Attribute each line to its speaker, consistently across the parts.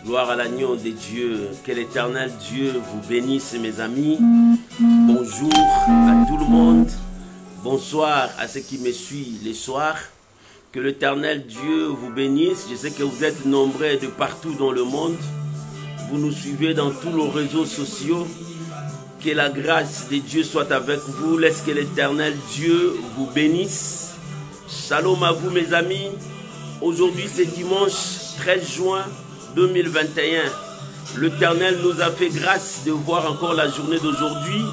Speaker 1: Gloire à l'agneau de Dieu. Que l'éternel Dieu vous bénisse, mes amis. Bonjour à tout le monde. Bonsoir à ceux qui me suivent les soirs. Que l'éternel Dieu vous bénisse. Je sais que vous êtes nombreux de partout dans le monde. Vous nous suivez dans tous nos réseaux sociaux. Que la grâce de Dieu soit avec vous. Laisse que l'éternel Dieu vous bénisse. Shalom à vous, mes amis. Aujourd'hui, c'est dimanche 13 juin 2021. L'Éternel nous a fait grâce de voir encore la journée d'aujourd'hui.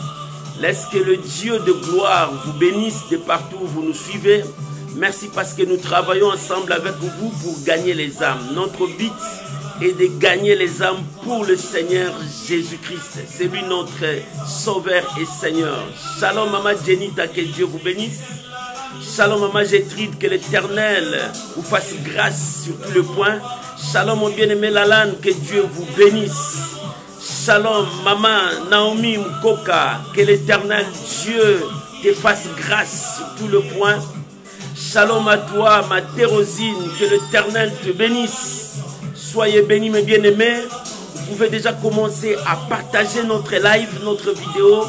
Speaker 1: Laisse que le Dieu de gloire vous bénisse de partout où vous nous suivez. Merci parce que nous travaillons ensemble avec vous pour gagner les âmes. Notre but est de gagner les âmes pour le Seigneur Jésus-Christ. C'est lui notre Sauveur et Seigneur. Shalom Maman Jenita, que Dieu vous bénisse. Shalom Maman Gétrude, que l'Éternel vous fasse grâce sur tous les points. Shalom mon bien-aimé Lalan, que Dieu vous bénisse. Shalom Maman Naomi Mkoka, que l'Éternel Dieu te fasse grâce sur tous les points. Shalom à toi ma Thérosine, que l'Éternel te bénisse. Soyez bénis mes bien-aimés. Vous pouvez déjà commencer à partager notre live, notre vidéo,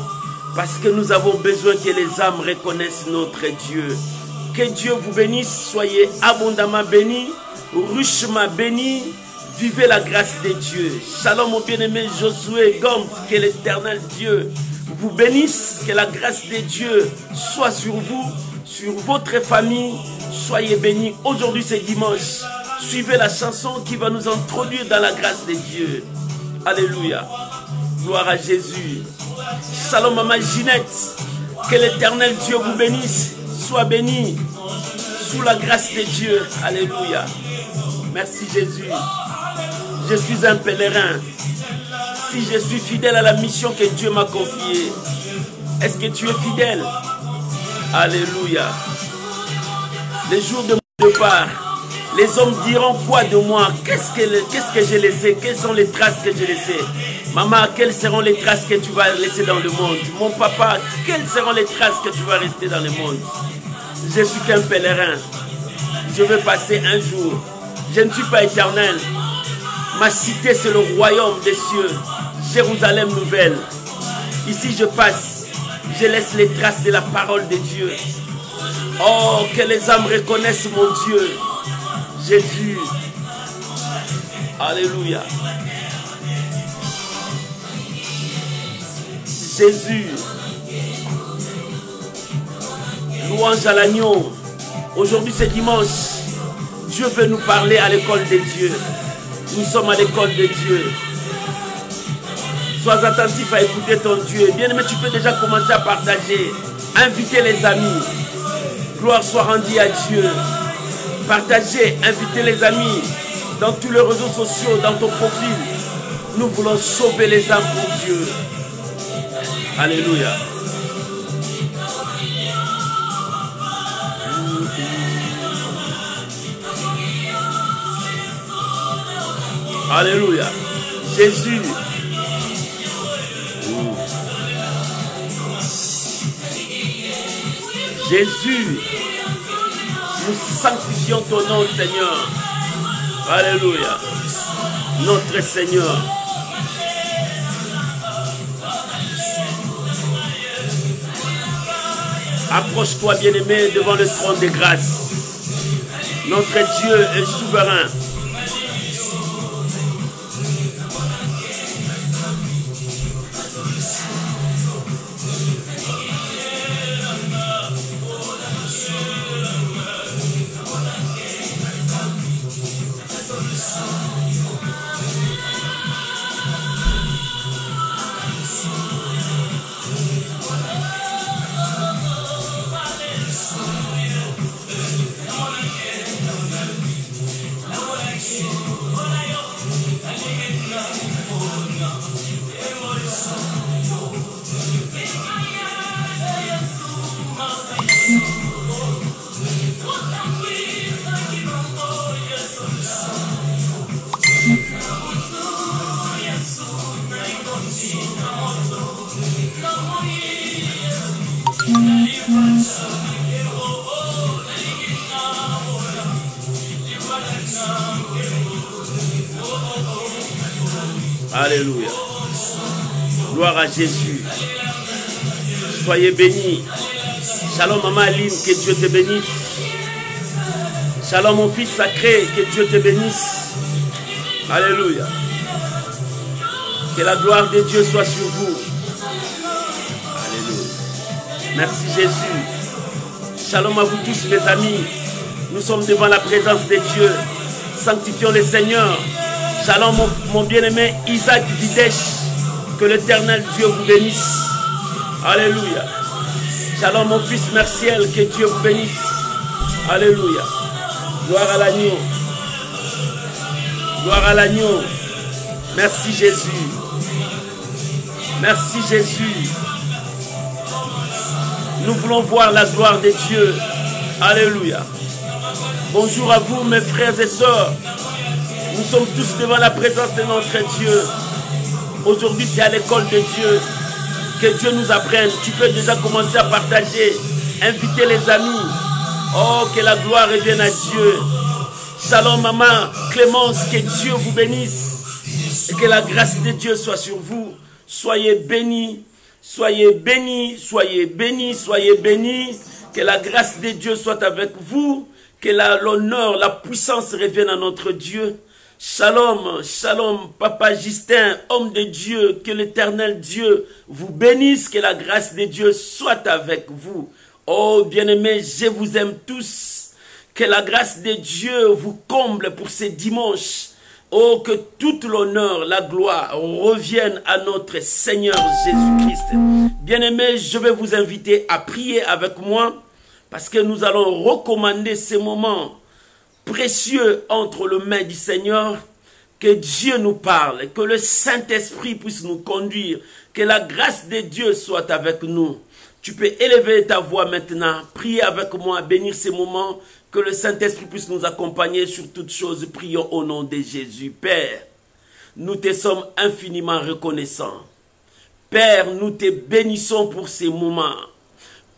Speaker 1: parce que nous avons besoin que les âmes reconnaissent notre Dieu. Que Dieu vous bénisse, soyez abondamment bénis, richement bénis, vivez la grâce de Dieu. Shalom mon bien-aimé Josué Gomes, que l'Éternel Dieu vous bénisse, que la grâce de Dieu soit sur vous, sur votre famille, soyez bénis. Aujourd'hui c'est dimanche, suivez la chanson qui va nous introduire dans la grâce de Dieu. Alléluia, gloire à Jésus. Shalom Maman Ginette, que l'Éternel Dieu vous bénisse, sois béni sous la grâce de Dieu. Alléluia, merci Jésus. Je suis un pèlerin. Si je suis fidèle à la mission que Dieu m'a confiée, est-ce que tu es fidèle? Alléluia. Les jours de mon départ, les hommes diront quoi de moi? Qu'est-ce que j'ai laissé? Quelles sont les traces que j'ai laissées? Maman, quelles seront les traces que tu vas laisser dans le monde? Mon papa, quelles seront les traces que tu vas rester dans le monde? Je suis qu'un pèlerin. Je vais passer un jour. Je ne suis pas éternel. Ma cité, c'est le royaume des cieux. Jérusalem nouvelle. Ici, je passe. Je laisse les traces de la parole de Dieu. Oh, que les âmes reconnaissent mon Dieu. Jésus. Alléluia. Jésus. Louange à l'agneau. Aujourd'hui c'est dimanche. Dieu veut nous parler à l'école de Dieu. Nous sommes à l'école de Dieu. Sois attentif à écouter ton Dieu. Bien aimé, tu peux déjà commencer à partager. Inviter les amis. Gloire soit rendue à Dieu. Partagez, invitez les amis dans tous les réseaux sociaux, dans ton profil. Nous voulons sauver les âmes pour Dieu. Alléluia. Alléluia. Jésus. Jésus. Nous sanctifions ton nom, Seigneur. Alléluia. Notre Seigneur. Approche-toi, bien-aimé, devant le trône de grâce. Notre Dieu est souverain. Alléluia. Gloire à Jésus. Soyez bénis. Shalom maman Aline, que Dieu te bénisse. Shalom mon fils sacré, que Dieu te bénisse. Alléluia. Que la gloire de Dieu soit sur vous. Alléluia. Merci Jésus. Shalom à vous tous mes amis. Nous sommes devant la présence de Dieu. Sanctifions le Seigneur. Shalom mon bien-aimé Isaac Videsh. Que l'Éternel Dieu vous bénisse. Alléluia. Shalom mon fils Merciel. Que Dieu vous bénisse. Alléluia. Gloire à l'agneau. Gloire à l'agneau. Merci Jésus. Merci Jésus. Nous voulons voir la gloire de Dieu. Alléluia. Bonjour à vous mes frères et sœurs. Nous sommes tous devant la présence de notre Dieu. Aujourd'hui c'est à l'école de Dieu. Que Dieu nous apprenne. Tu peux déjà commencer à partager. Inviter les amis. Oh, que la gloire revienne à Dieu. Shalom maman Clémence, que Dieu vous bénisse. Et que la grâce de Dieu soit sur vous. Soyez bénis. Soyez bénis. Soyez bénis. Soyez bénis. Que la grâce de Dieu soit avec vous. Que l'honneur, la puissance revienne à notre Dieu. Shalom, shalom, Papa Justin, homme de Dieu, que l'Éternel Dieu vous bénisse, que la grâce de Dieu soit avec vous. Oh, bien-aimés, je vous aime tous. Que la grâce de Dieu vous comble pour ce dimanche. Oh, que toute l'honneur, la gloire revienne à notre Seigneur Jésus-Christ. Bien-aimés, je vais vous inviter à prier avec moi parce que nous allons recommander ces moments précieux entre les mains du Seigneur. Que Dieu nous parle, que le Saint-Esprit puisse nous conduire, que la grâce de Dieu soit avec nous. Tu peux élever ta voix maintenant, prier avec moi, bénir ces moments, que le Saint-Esprit puisse nous accompagner sur toutes choses. Prions au nom de Jésus. Père, nous te sommes infiniment reconnaissants. Père, nous te bénissons pour ces moments.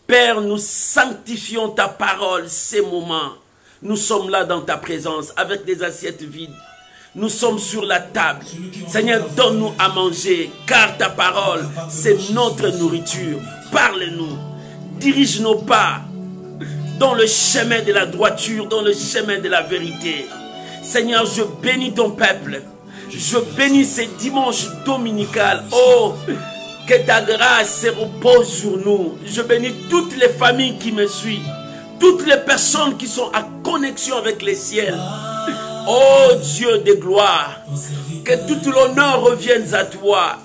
Speaker 1: Père, nous sanctifions ta parole ces moments. Nous sommes là dans ta présence avec des assiettes vides. Nous sommes sur la table. Seigneur, donne-nous à manger, car ta parole, c'est notre nourriture. Parle-nous. Dirige nos pas dans le chemin de la droiture, dans le chemin de la vérité. Seigneur, je bénis ton peuple. Je bénis ces dimanches dominicales. Oh, que ta grâce se repose sur nous. Je bénis toutes les familles qui me suivent. Toutes les personnes qui sont en connexion avec les ciels. Oh Dieu de gloire, que tout l'honneur revienne à toi.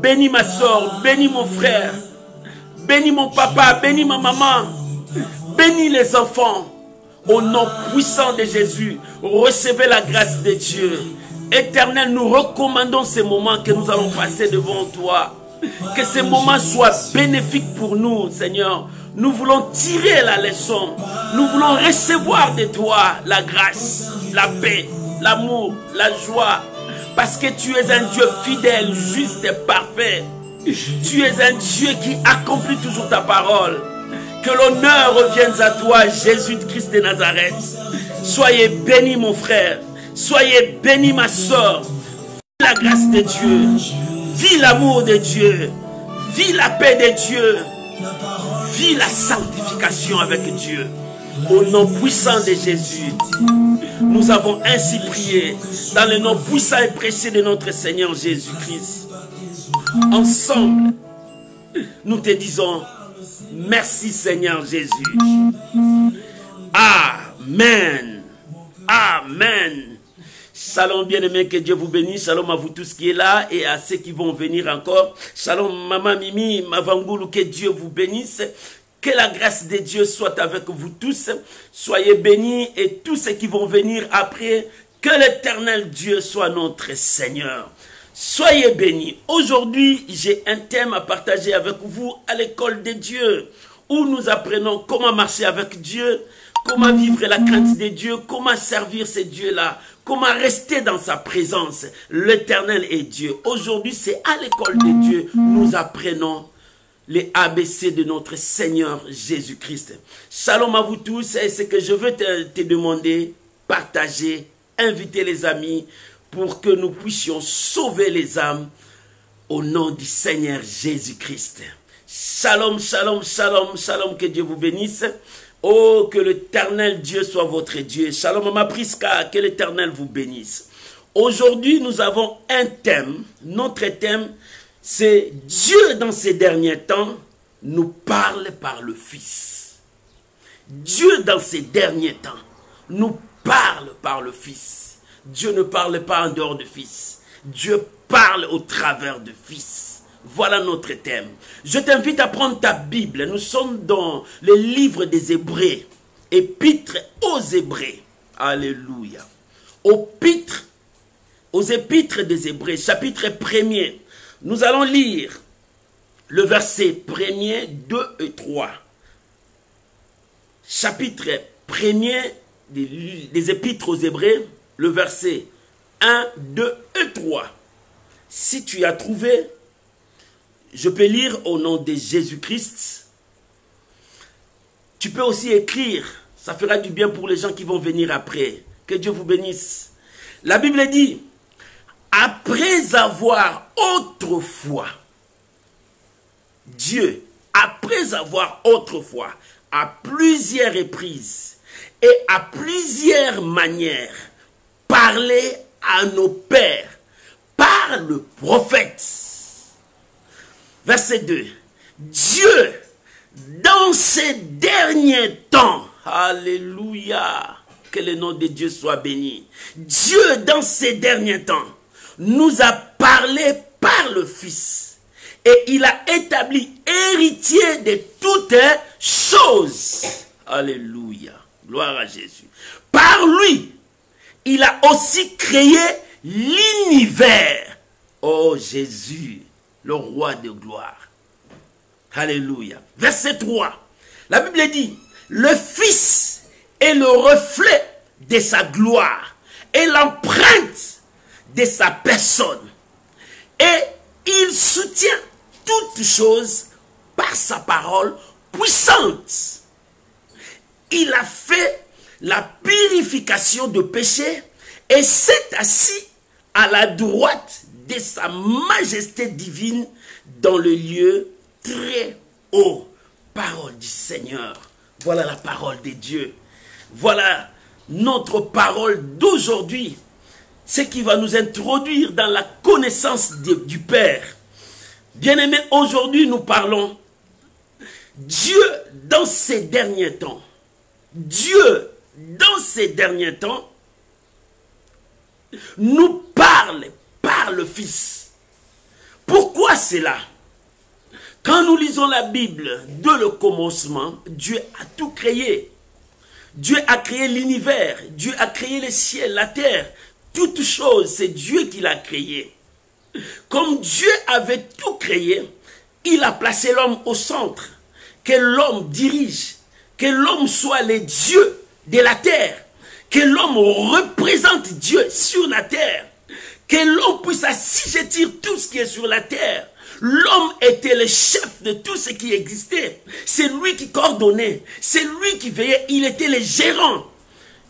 Speaker 1: Bénis ma soeur, bénis mon frère, bénis mon papa, bénis ma maman, bénis les enfants. Au nom puissant de Jésus, recevez la grâce de Dieu. Éternel, nous recommandons ces moments que nous allons passer devant toi. Que ces moments soient bénéfiques pour nous, Seigneur. Nous voulons tirer la leçon. Nous voulons recevoir de toi la grâce, la paix, l'amour, la joie. Parce que tu es un Dieu fidèle, juste et parfait. Tu es un Dieu qui accomplit toujours ta parole. Que l'honneur revienne à toi, Jésus-Christ de Nazareth. Soyez bénis, mon frère. Soyez bénis, ma soeur. Vis la grâce de Dieu. Vis l'amour de Dieu. Vis la paix de Dieu. Vis la sanctification avec Dieu. Au nom puissant de Jésus, nous avons ainsi prié dans le nom puissant et précieux de notre Seigneur Jésus-Christ. Ensemble, nous te disons merci Seigneur Jésus. Amen. Amen. Shalom bien-aimés, que Dieu vous bénisse. Shalom à vous tous qui êtes là et à ceux qui vont venir encore. Shalom maman Mimi, Mavangoulou, que Dieu vous bénisse. Que la grâce de Dieu soit avec vous tous. Soyez bénis et tous ceux qui vont venir après. Que l'Éternel Dieu soit notre Seigneur. Soyez bénis. Aujourd'hui, j'ai un thème à partager avec vous à l'école de Dieu, où nous apprenons comment marcher avec Dieu, comment vivre la crainte de Dieu, comment servir ce Dieu-là, comment rester dans sa présence. L'Éternel est Dieu. Aujourd'hui, c'est à l'école de Dieu, nous apprenons les ABC de notre Seigneur Jésus-Christ. Shalom à vous tous. Et ce que je veux te demander, partager, inviter les amis, pour que nous puissions sauver les âmes au nom du Seigneur Jésus-Christ. Shalom, shalom, shalom, shalom, que Dieu vous bénisse. Oh, que l'Éternel Dieu soit votre Dieu. Shalom, Mama Priska, que l'Éternel vous bénisse. Aujourd'hui, nous avons un thème. Notre thème, c'est Dieu dans ces derniers temps nous parle par le Fils. Dieu dans ces derniers temps nous parle par le Fils. Dieu ne parle pas en dehors du Fils. Dieu parle au travers du Fils. Voilà notre thème. Je t'invite à prendre ta Bible. Nous sommes dans le livre des Hébreux. Épître aux Hébreux. Alléluia. Aux épîtres des Hébreux, chapitre 1er. Nous allons lire le verset 1er, 2 et 3. Chapitre 1er des épîtres aux Hébreux, le verset 1, 2 et 3. Si tu as trouvé, je peux lire au nom de Jésus-Christ. Tu peux aussi écrire, ça fera du bien pour les gens qui vont venir après. Que Dieu vous bénisse. La Bible dit, après avoir autrefois, Dieu, après avoir autrefois, à plusieurs reprises et à plusieurs manières, parlé à nos pères par le prophète. Verset 2. Dieu, dans ces derniers temps, alléluia, que le nom de Dieu soit béni. Dieu, dans ces derniers temps, nous a parlé par le Fils. Et il a établi héritier de toutes choses. Alléluia. Gloire à Jésus. Par lui, il a aussi créé l'univers. Oh Jésus, le roi de gloire. Alléluia. Verset 3. La Bible dit, le Fils est le reflet de sa gloire et l'empreinte de sa personne. Et il soutient toutes choses par sa parole puissante. Il a fait la purification de péché et s'est assis à la droite de sa majesté divine dans le lieu très haut. Parole du Seigneur. Voilà la parole de Dieu. Voilà notre parole d'aujourd'hui. Ce qui va nous introduire dans la connaissance du Père. Bien-aimés, aujourd'hui nous parlons Dieu dans ces derniers temps. Dieu dans ces derniers temps nous parle par le Fils. Pourquoi cela? Quand nous lisons la Bible, dès le commencement, Dieu a tout créé. Dieu a créé l'univers, Dieu a créé les ciels, la terre. Toutes choses, c'est Dieu qui l'a créé. Comme Dieu avait tout créé, il a placé l'homme au centre. Que l'homme dirige, que l'homme soit le Dieu de la terre. Que l'homme représente Dieu sur la terre. Que l'homme puisse assujettir tout ce qui est sur la terre. L'homme était le chef de tout ce qui existait. C'est lui qui coordonnait. C'est lui qui veillait. Il était le gérant.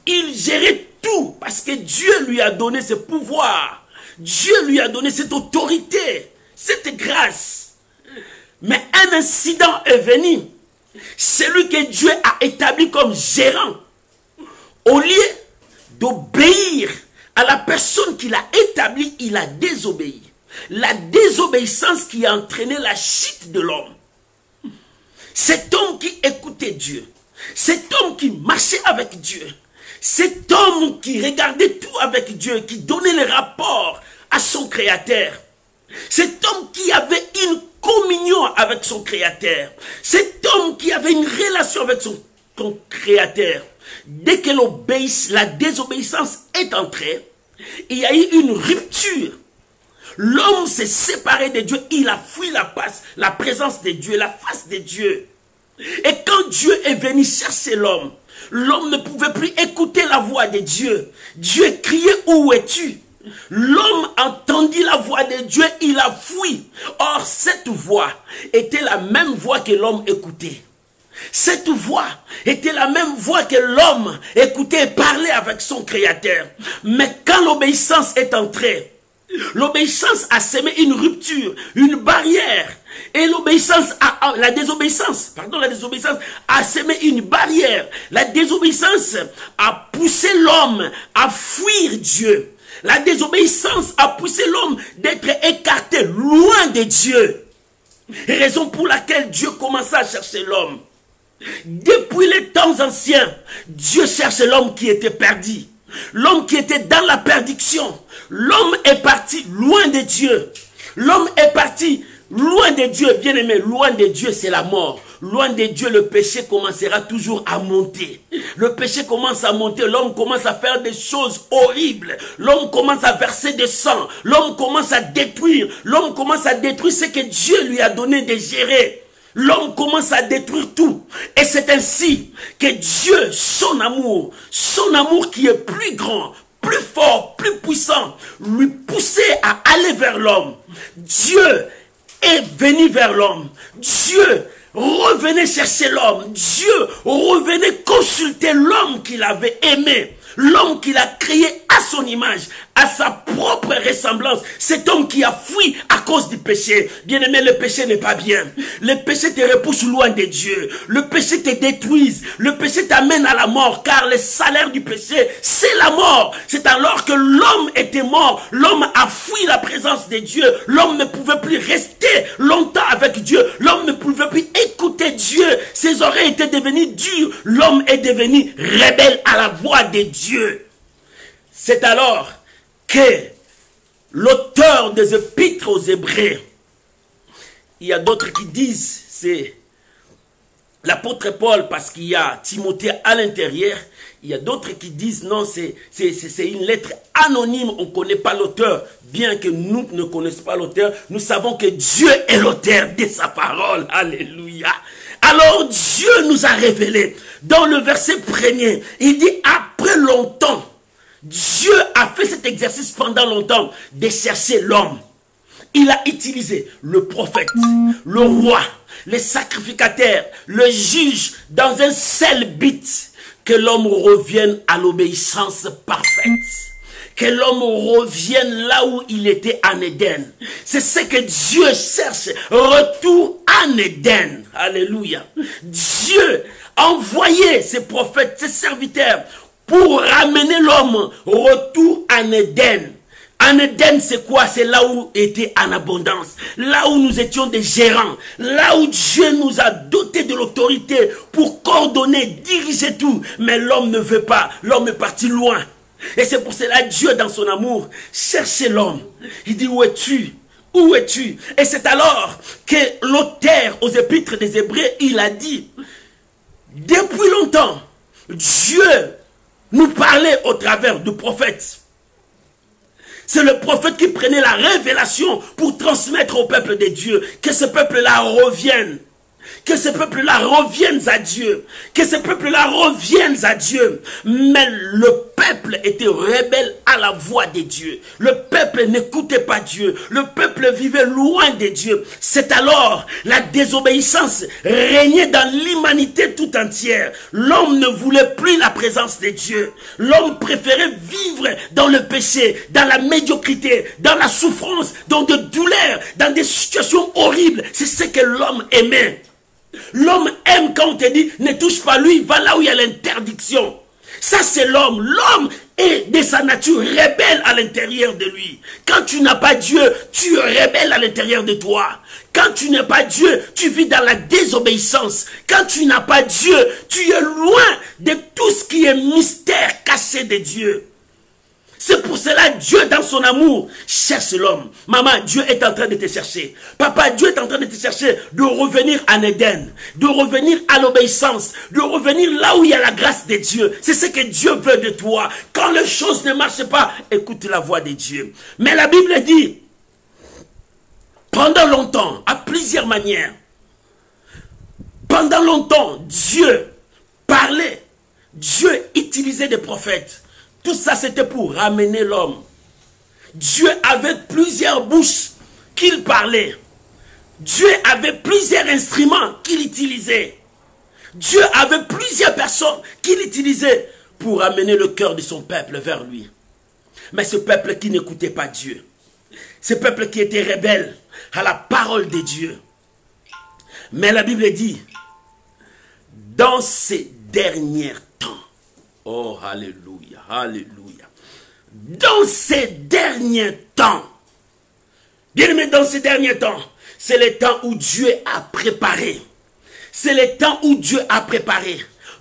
Speaker 1: Il gérait tout parce que Dieu lui a donné ce pouvoir. Dieu lui a donné cette autorité, cette grâce. Mais un incident est venu. Celui que Dieu a établi comme gérant, au lieu d'obéir à la personne qu'il a établie, il a désobéi. La désobéissance qui a entraîné la chute de l'homme. Cet homme qui écoutait Dieu, cet homme qui marchait avec Dieu, cet homme qui regardait tout avec Dieu, qui donnait les rapports à son Créateur, cet homme qui avait une communion avec son Créateur, cet homme qui avait une relation avec son Créateur, dès que la désobéissance est entrée, il y a eu une rupture. L'homme s'est séparé de Dieu, il a fui la présence de Dieu, la face de Dieu. Et quand Dieu est venu chercher l'homme, l'homme ne pouvait plus écouter la voix de Dieu. Dieu criait, où es-tu? L'homme entendit la voix de Dieu, il a fui. Or, cette voix était la même voix que l'homme écoutait. Cette voix était la même voix que l'homme écoutait et parlait avec son créateur. Mais quand l'obéissance est entrée, l'obéissance a semé une rupture, une barrière. Et la désobéissance a semé une barrière. La désobéissance a poussé l'homme à fuir Dieu. La désobéissance a poussé l'homme d'être écarté loin de Dieu. Raison pour laquelle Dieu commença à chercher l'homme. Depuis les temps anciens, Dieu cherche l'homme qui était perdu. L'homme qui était dans la perdition. L'homme est parti loin de Dieu. L'homme est parti loin de Dieu. Bien aimé, loin de Dieu, c'est la mort. Loin de Dieu, le péché commencera toujours à monter. Le péché commence à monter. L'homme commence à faire des choses horribles. L'homme commence à verser du sang. L'homme commence à détruire. L'homme commence à détruire ce que Dieu lui a donné de gérer. L'homme commence à détruire tout. Et c'est ainsi que Dieu, son amour qui est plus grand, plus fort, plus puissant, lui poussait à aller vers l'homme. Dieu est venu vers l'homme. Dieu revenait chercher l'homme. Dieu revenait consulter l'homme qu'il avait aimé. L'homme qu'il a créé à son image, à sa propre ressemblance. Cet homme qui a fui à cause du péché. Bien aimé, le péché n'est pas bien. Le péché te repousse loin de Dieu. Le péché te détruise. Le péché t'amène à la mort. Car le salaire du péché, c'est la mort. C'est alors que l'homme était mort. L'homme a fui la présence de Dieu. L'homme ne pouvait plus rester longtemps avec Dieu. L'homme ne pouvait plus écouter Dieu. Ses oreilles étaient devenues dures. L'homme est devenu rebelle à la voix de Dieu. C'est alors que l'auteur des épîtres aux Hébreux, il y a d'autres qui disent c'est l'apôtre Paul parce qu'il y a Timothée à l'intérieur. Il y a d'autres qui disent non, c'est une lettre anonyme, on ne connaît pas l'auteur. Bien que nous ne connaissions pas l'auteur, nous savons que Dieu est l'auteur de sa parole. Alléluia. Alors Dieu nous a révélé, dans le verset premier, il dit après longtemps, Dieu a fait cet exercice pendant longtemps de chercher l'homme. Il a utilisé le prophète, le roi, les sacrificateurs, le juge dans un seul but, que l'homme revienne à l'obéissance parfaite. Que l'homme revienne là où il était en Éden. C'est ce que Dieu cherche. Retour en Éden. Alléluia. Dieu a envoyé ses prophètes, ses serviteurs pour ramener l'homme retour en Éden. En Éden, c'est quoi? C'est là où était en abondance. Là où nous étions des gérants. Là où Dieu nous a dotés de l'autorité pour coordonner, diriger tout. Mais l'homme ne veut pas. L'homme est parti loin. Et c'est pour cela que Dieu, dans son amour, cherchait l'homme. Il dit, où es-tu? Où es-tu? Et c'est alors que l'auteur aux épîtres des Hébreux, il a dit, depuis longtemps, Dieu nous parlait au travers du prophète. C'est le prophète qui prenait la révélation pour transmettre au peuple de Dieu. Que ce peuple-là revienne. Que ce peuple-là revienne à Dieu. Que ce peuple-là revienne à Dieu. Mais le peuple était rebelle à la voix de Dieu. Le peuple n'écoutait pas Dieu. Le peuple vivait loin de Dieu. C'est alors la désobéissance régnait dans l'humanité tout entière. L'homme ne voulait plus la présence de Dieu. L'homme préférait vivre dans le péché, dans la médiocrité, dans la souffrance, dans des douleurs, dans des situations horribles. C'est ce que l'homme aimait. L'homme aime quand on te dit ne touche pas lui, va là où il y a l'interdiction. Ça c'est l'homme. L'homme est de sa nature rebelle à l'intérieur de lui. Quand tu n'as pas Dieu, tu es rebelle à l'intérieur de toi. Quand tu n'as pas Dieu, tu vis dans la désobéissance. Quand tu n'as pas Dieu, tu es loin de tout ce qui est mystère caché de Dieu. C'est pour cela que Dieu, dans son amour, cherche l'homme. Maman, Dieu est en train de te chercher. Papa, Dieu est en train de te chercher de revenir en Éden, de revenir à l'obéissance, de revenir là où il y a la grâce de Dieu. C'est ce que Dieu veut de toi. Quand les choses ne marchent pas, écoute la voix de Dieu. Mais la Bible dit, pendant longtemps, à plusieurs manières, pendant longtemps, Dieu parlait, Dieu utilisait des prophètes. Tout ça, c'était pour ramener l'homme. Dieu avait plusieurs bouches qu'il parlait. Dieu avait plusieurs instruments qu'il utilisait. Dieu avait plusieurs personnes qu'il utilisait pour amener le cœur de son peuple vers lui. Mais ce peuple qui n'écoutait pas Dieu, ce peuple qui était rebelle à la parole de Dieu. Mais la Bible dit, dans ces derniers temps, oh alléluia, alléluia, dans ces derniers temps, bien aimé, dans ces derniers temps, c'est le temps où Dieu a préparé. C'est le temps où Dieu a préparé.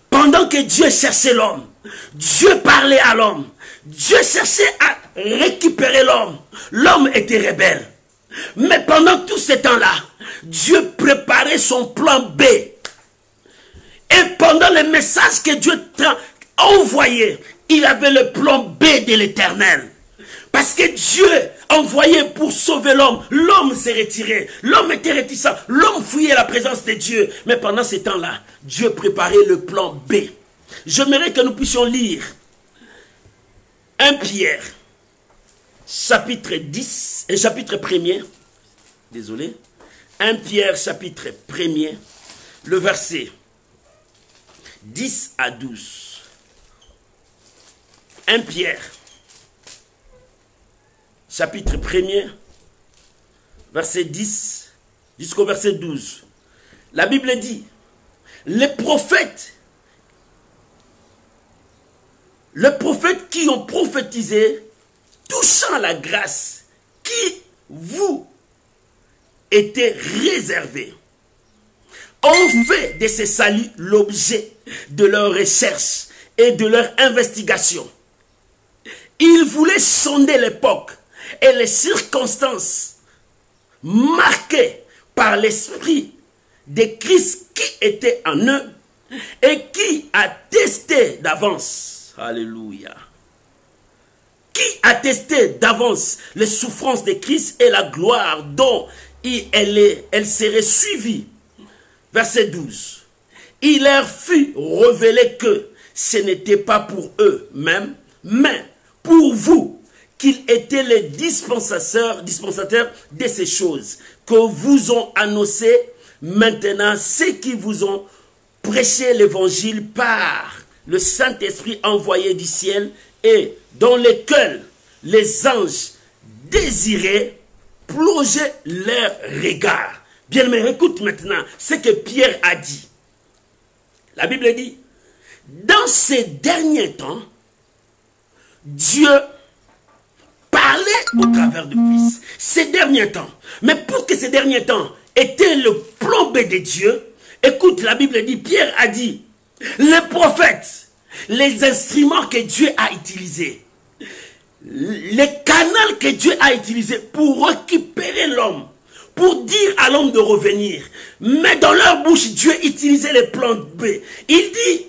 Speaker 1: Pendant que Dieu cherchait l'homme, Dieu parlait à l'homme, Dieu cherchait à récupérer l'homme. L'homme était rebelle. Mais pendant tout ce temps-là, Dieu préparait son plan B. Et pendant les messages que Dieu a envoyés, il avait le plan B de l'Éternel. Parce que Dieu envoyé pour sauver l'homme, l'homme s'est retiré, l'homme était réticent, l'homme fuyait la présence de Dieu. Mais pendant ce temps-là, Dieu préparait le plan B. J'aimerais que nous puissions lire 1 Pierre, chapitre 10, chapitre 1er, désolé, 1 Pierre, chapitre 1er, le verset 10 à 12. 1 Pierre, chapitre 1er, verset 10 jusqu'au verset 12. La Bible dit, les prophètes qui ont prophétisé touchant la grâce qui vous était réservée, ont fait de ces saluts l'objet de leurs recherches et de leur investigation. Ils voulaient sonder l'époque et les circonstances marquées par l'esprit de Christ qui était en eux et qui attestait d'avance, alléluia, qui attestait d'avance les souffrances de Christ et la gloire dont elle serait suivie. Verset 12. Il leur fut révélé que ce n'était pas pour eux-mêmes, mais pour vous, qu'ils étaient les dispensateurs de ces choses que vous ont annoncé maintenant ceux qui vous ont prêché l'évangile par le Saint-Esprit envoyé du ciel et dans lequel les anges désiraient plonger leur regard. Bien, mais écoute maintenant ce que Pierre a dit. La Bible dit, dans ces derniers temps, Dieu parlait au travers du Fils. Ces derniers temps. Mais pour que ces derniers temps étaient le plan B de Dieu, écoute, la Bible dit, Pierre a dit, les prophètes, les instruments que Dieu a utilisés, les canaux que Dieu a utilisés pour récupérer l'homme, pour dire à l'homme de revenir. Mais dans leur bouche, Dieu utilisait les plans B. Il dit,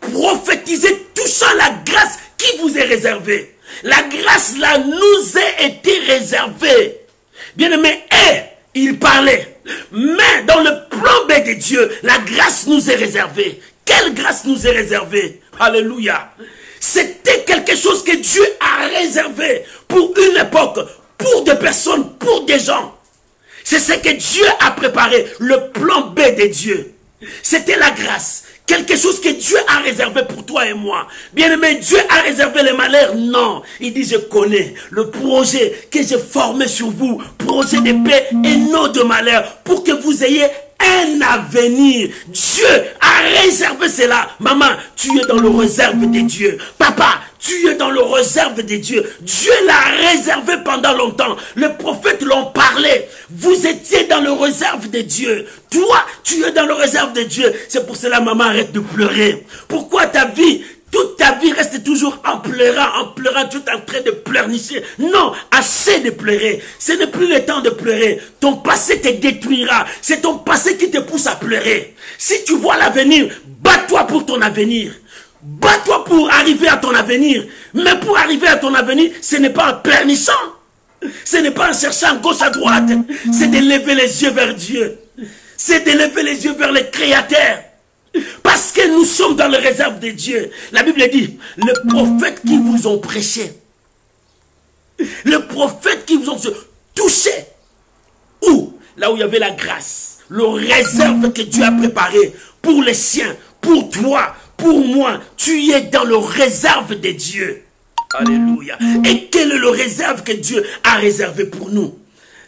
Speaker 1: prophétisez touchant la grâce qui vous est réservée. La grâce là nous a été réservée. Bien aimé, il parlait. Mais dans le plan B de Dieu, la grâce nous est réservée. Quelle grâce nous est réservée? Alléluia. C'était quelque chose que Dieu a réservé pour une époque, pour des personnes, pour des gens. C'est ce que Dieu a préparé, le plan B de Dieu. C'était la grâce. Quelque chose que Dieu a réservé pour toi et moi. Bien aimé, Dieu a réservé les malheurs? Non. Il dit, je connais le projet que j'ai formé sur vous. Projet de paix et non de malheur. Pour que vous ayez un avenir. Dieu a réservé cela. Maman, tu es dans le réserve de Dieu. Papa, tu es dans le réserve de Dieu. Dieu l'a réservé pendant longtemps. Les prophètes l'ont parlé. Vous étiez dans le réserve de Dieu. Toi, tu es dans le réserve de Dieu. C'est pour cela, maman, arrête de pleurer. Pourquoi ta vie, toute ta vie reste toujours en pleurant, tu es en train de pleurnicher. Non, assez de pleurer. Ce n'est plus le temps de pleurer. Ton passé te détruira. C'est ton passé qui te pousse à pleurer. Si tu vois l'avenir, bats-toi pour ton avenir. Bats-toi pour arriver à ton avenir. Mais pour arriver à ton avenir, ce n'est pas en pleurnichant. Ce n'est pas en cherchant gauche à droite. C'est de lever les yeux vers Dieu. C'est de lever les yeux vers le Créateur. Parce que nous sommes dans le réserve de Dieu. La Bible dit, les prophètes qui vous ont prêché, les prophètes qui vous ont touché, où? Là où il y avait la grâce, le réserve que Dieu a préparé pour les siens, pour toi, pour moi. Tu es dans le réserve de Dieu. Alléluia. Et quel est le réserve que Dieu a réservé pour nous?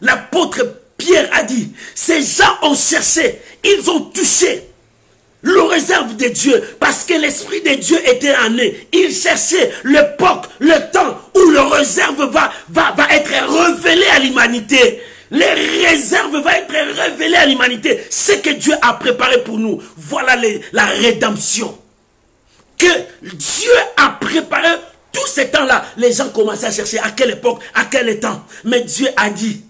Speaker 1: L'apôtre Pierre a dit, ces gens ont cherché, ils ont touché le réserve de Dieu, parce que l'Esprit de Dieu était en eux. Ils cherchaient l'époque, le temps où le réserve va être révélé à l'humanité. Les réserves vont être révélées à l'humanité. Ce que Dieu a préparé pour nous. Voilà la rédemption. Que Dieu a préparé tout ce temps-là. Les gens commençaient à chercher à quelle époque, à quel temps. Mais Dieu a dit,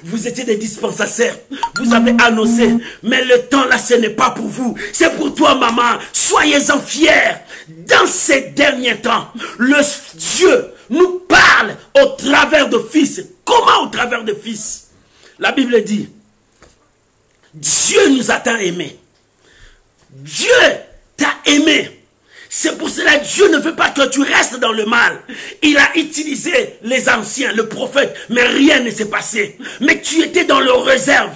Speaker 1: vous étiez des dispensateurs, vous avez annoncé, mais le temps là ce n'est pas pour vous, c'est pour toi maman, soyez-en fiers. Dans ces derniers temps, le Dieu nous parle au travers de fils. Comment au travers de fils? La Bible dit, Dieu nous a tant aimés, Dieu t'a aimé. C'est pour cela que Dieu ne veut pas que tu restes dans le mal. Il a utilisé les anciens, le prophète, mais rien ne s'est passé. Mais tu étais dans le réserve.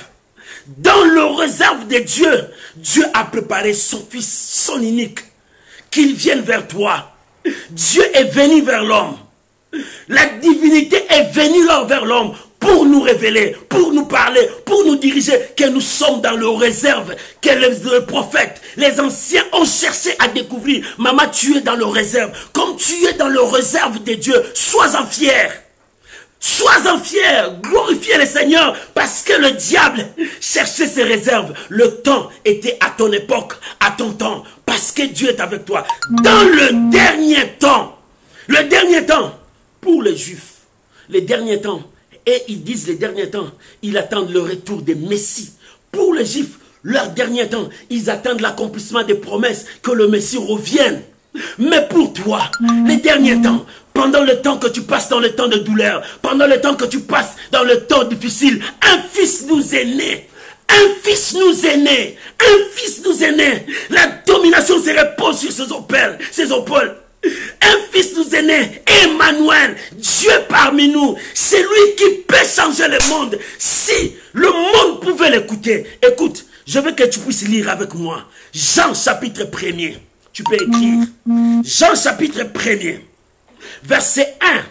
Speaker 1: Dans le réserve de Dieu, Dieu a préparé son fils, son unique, qu'il vienne vers toi. Dieu est venu vers l'homme. La divinité est venue vers l'homme pour nous révéler, pour nous parler, pour nous diriger, que nous sommes dans le réserve, que les prophètes, les anciens ont cherché à découvrir. Maman, tu es dans le réserve. Comme tu es dans le réserve de Dieu, sois-en fier. Sois-en fier, glorifiez le Seigneur, parce que le diable cherchait ses réserves. Le temps était à ton époque, à ton temps, parce que Dieu est avec toi. Dans le dernier temps, pour les Juifs, les derniers temps, et ils disent les derniers temps, ils attendent le retour des Messies. Pour les Juifs, leur dernier temps, ils attendent l'accomplissement des promesses, que le Messie revienne. Mais pour toi, les derniers temps, pendant le temps que tu passes dans le temps de douleur, pendant le temps que tu passes dans le temps difficile, un fils nous est né. Un fils nous est né. Un fils nous est né. La domination se repose sur ses épaules. Un fils nous est né, Emmanuel, Dieu parmi nous. C'est lui qui peut changer le monde. Si le monde pouvait l'écouter. Écoute, je veux que tu puisses lire avec moi. Jean chapitre 1er. Tu peux écrire. Jean chapitre 1er. Verset 1.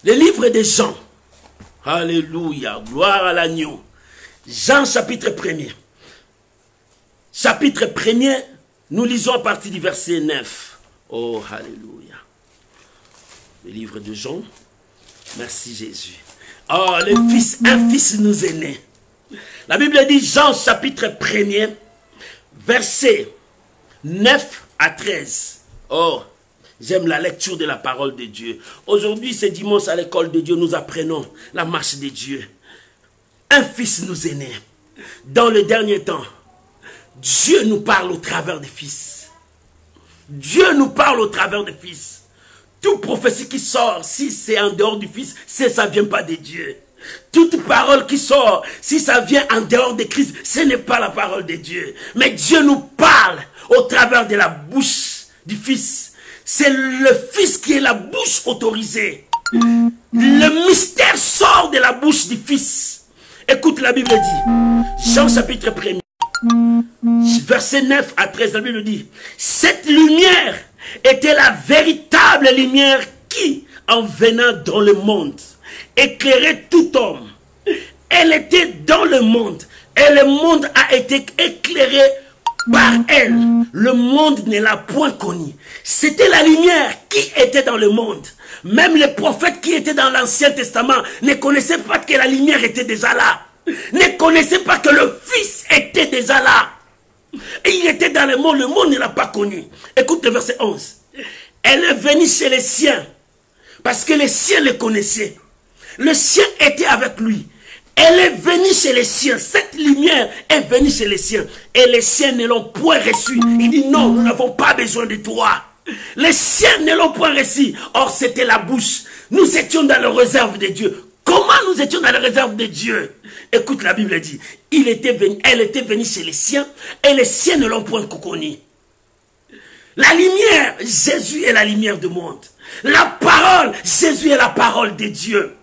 Speaker 1: Le livre de Jean. Alléluia. Gloire à l'agneau. Jean chapitre 1er. Chapitre 1er. Nous lisons à partir du verset 9. Oh, alléluia. Le livre de Jean. Merci Jésus. Oh, un fils nous est né. La Bible dit Jean chapitre 1er, verset 9 à 13. Oh, j'aime la lecture de la parole de Dieu. Aujourd'hui, c'est dimanche à l'école de Dieu, nous apprenons la marche de Dieu. Un fils nous est né. Dans le dernier temps, Dieu nous parle au travers des fils. Dieu nous parle au travers des fils. Toute prophétie qui sort, si c'est en dehors du fils, ça ne vient pas de Dieu. Toute parole qui sort, si ça vient en dehors de Christ, ce n'est pas la parole de Dieu. Mais Dieu nous parle au travers de la bouche du fils. C'est le fils qui est la bouche autorisée. Le mystère sort de la bouche du fils. Écoute, la Bible dit, Jean chapitre 1er. Verset 9 à 13, la Bible dit, cette lumière était la véritable lumière qui, en venant dans le monde, éclairait tout homme. Elle était dans le monde et le monde a été éclairé par elle. Le monde ne l'a point connue. C'était la lumière qui était dans le monde. Même les prophètes qui étaient dans l'Ancien Testament ne connaissaient pas que la lumière était déjà là. Ne connaissaient pas que le Fils était déjà là. Et il était dans le monde ne l'a pas connu. Écoute le verset 11. Elle est venue chez les siens, parce que les siens le connaissaient. Le sien était avec lui. Elle est venue chez les siens. Cette lumière est venue chez les siens. Et les siens ne l'ont point reçue. Il dit non, nous n'avons pas besoin de toi. Les siens ne l'ont point reçu. Or, c'était la bouche. Nous étions dans la réserve de Dieu. Comment nous étions dans la réserve de Dieu? Écoute, la Bible dit, elle était venue chez les siens, et les siens ne l'ont point connu. La lumière, Jésus est la lumière du monde. La parole, Jésus est la parole de Dieu.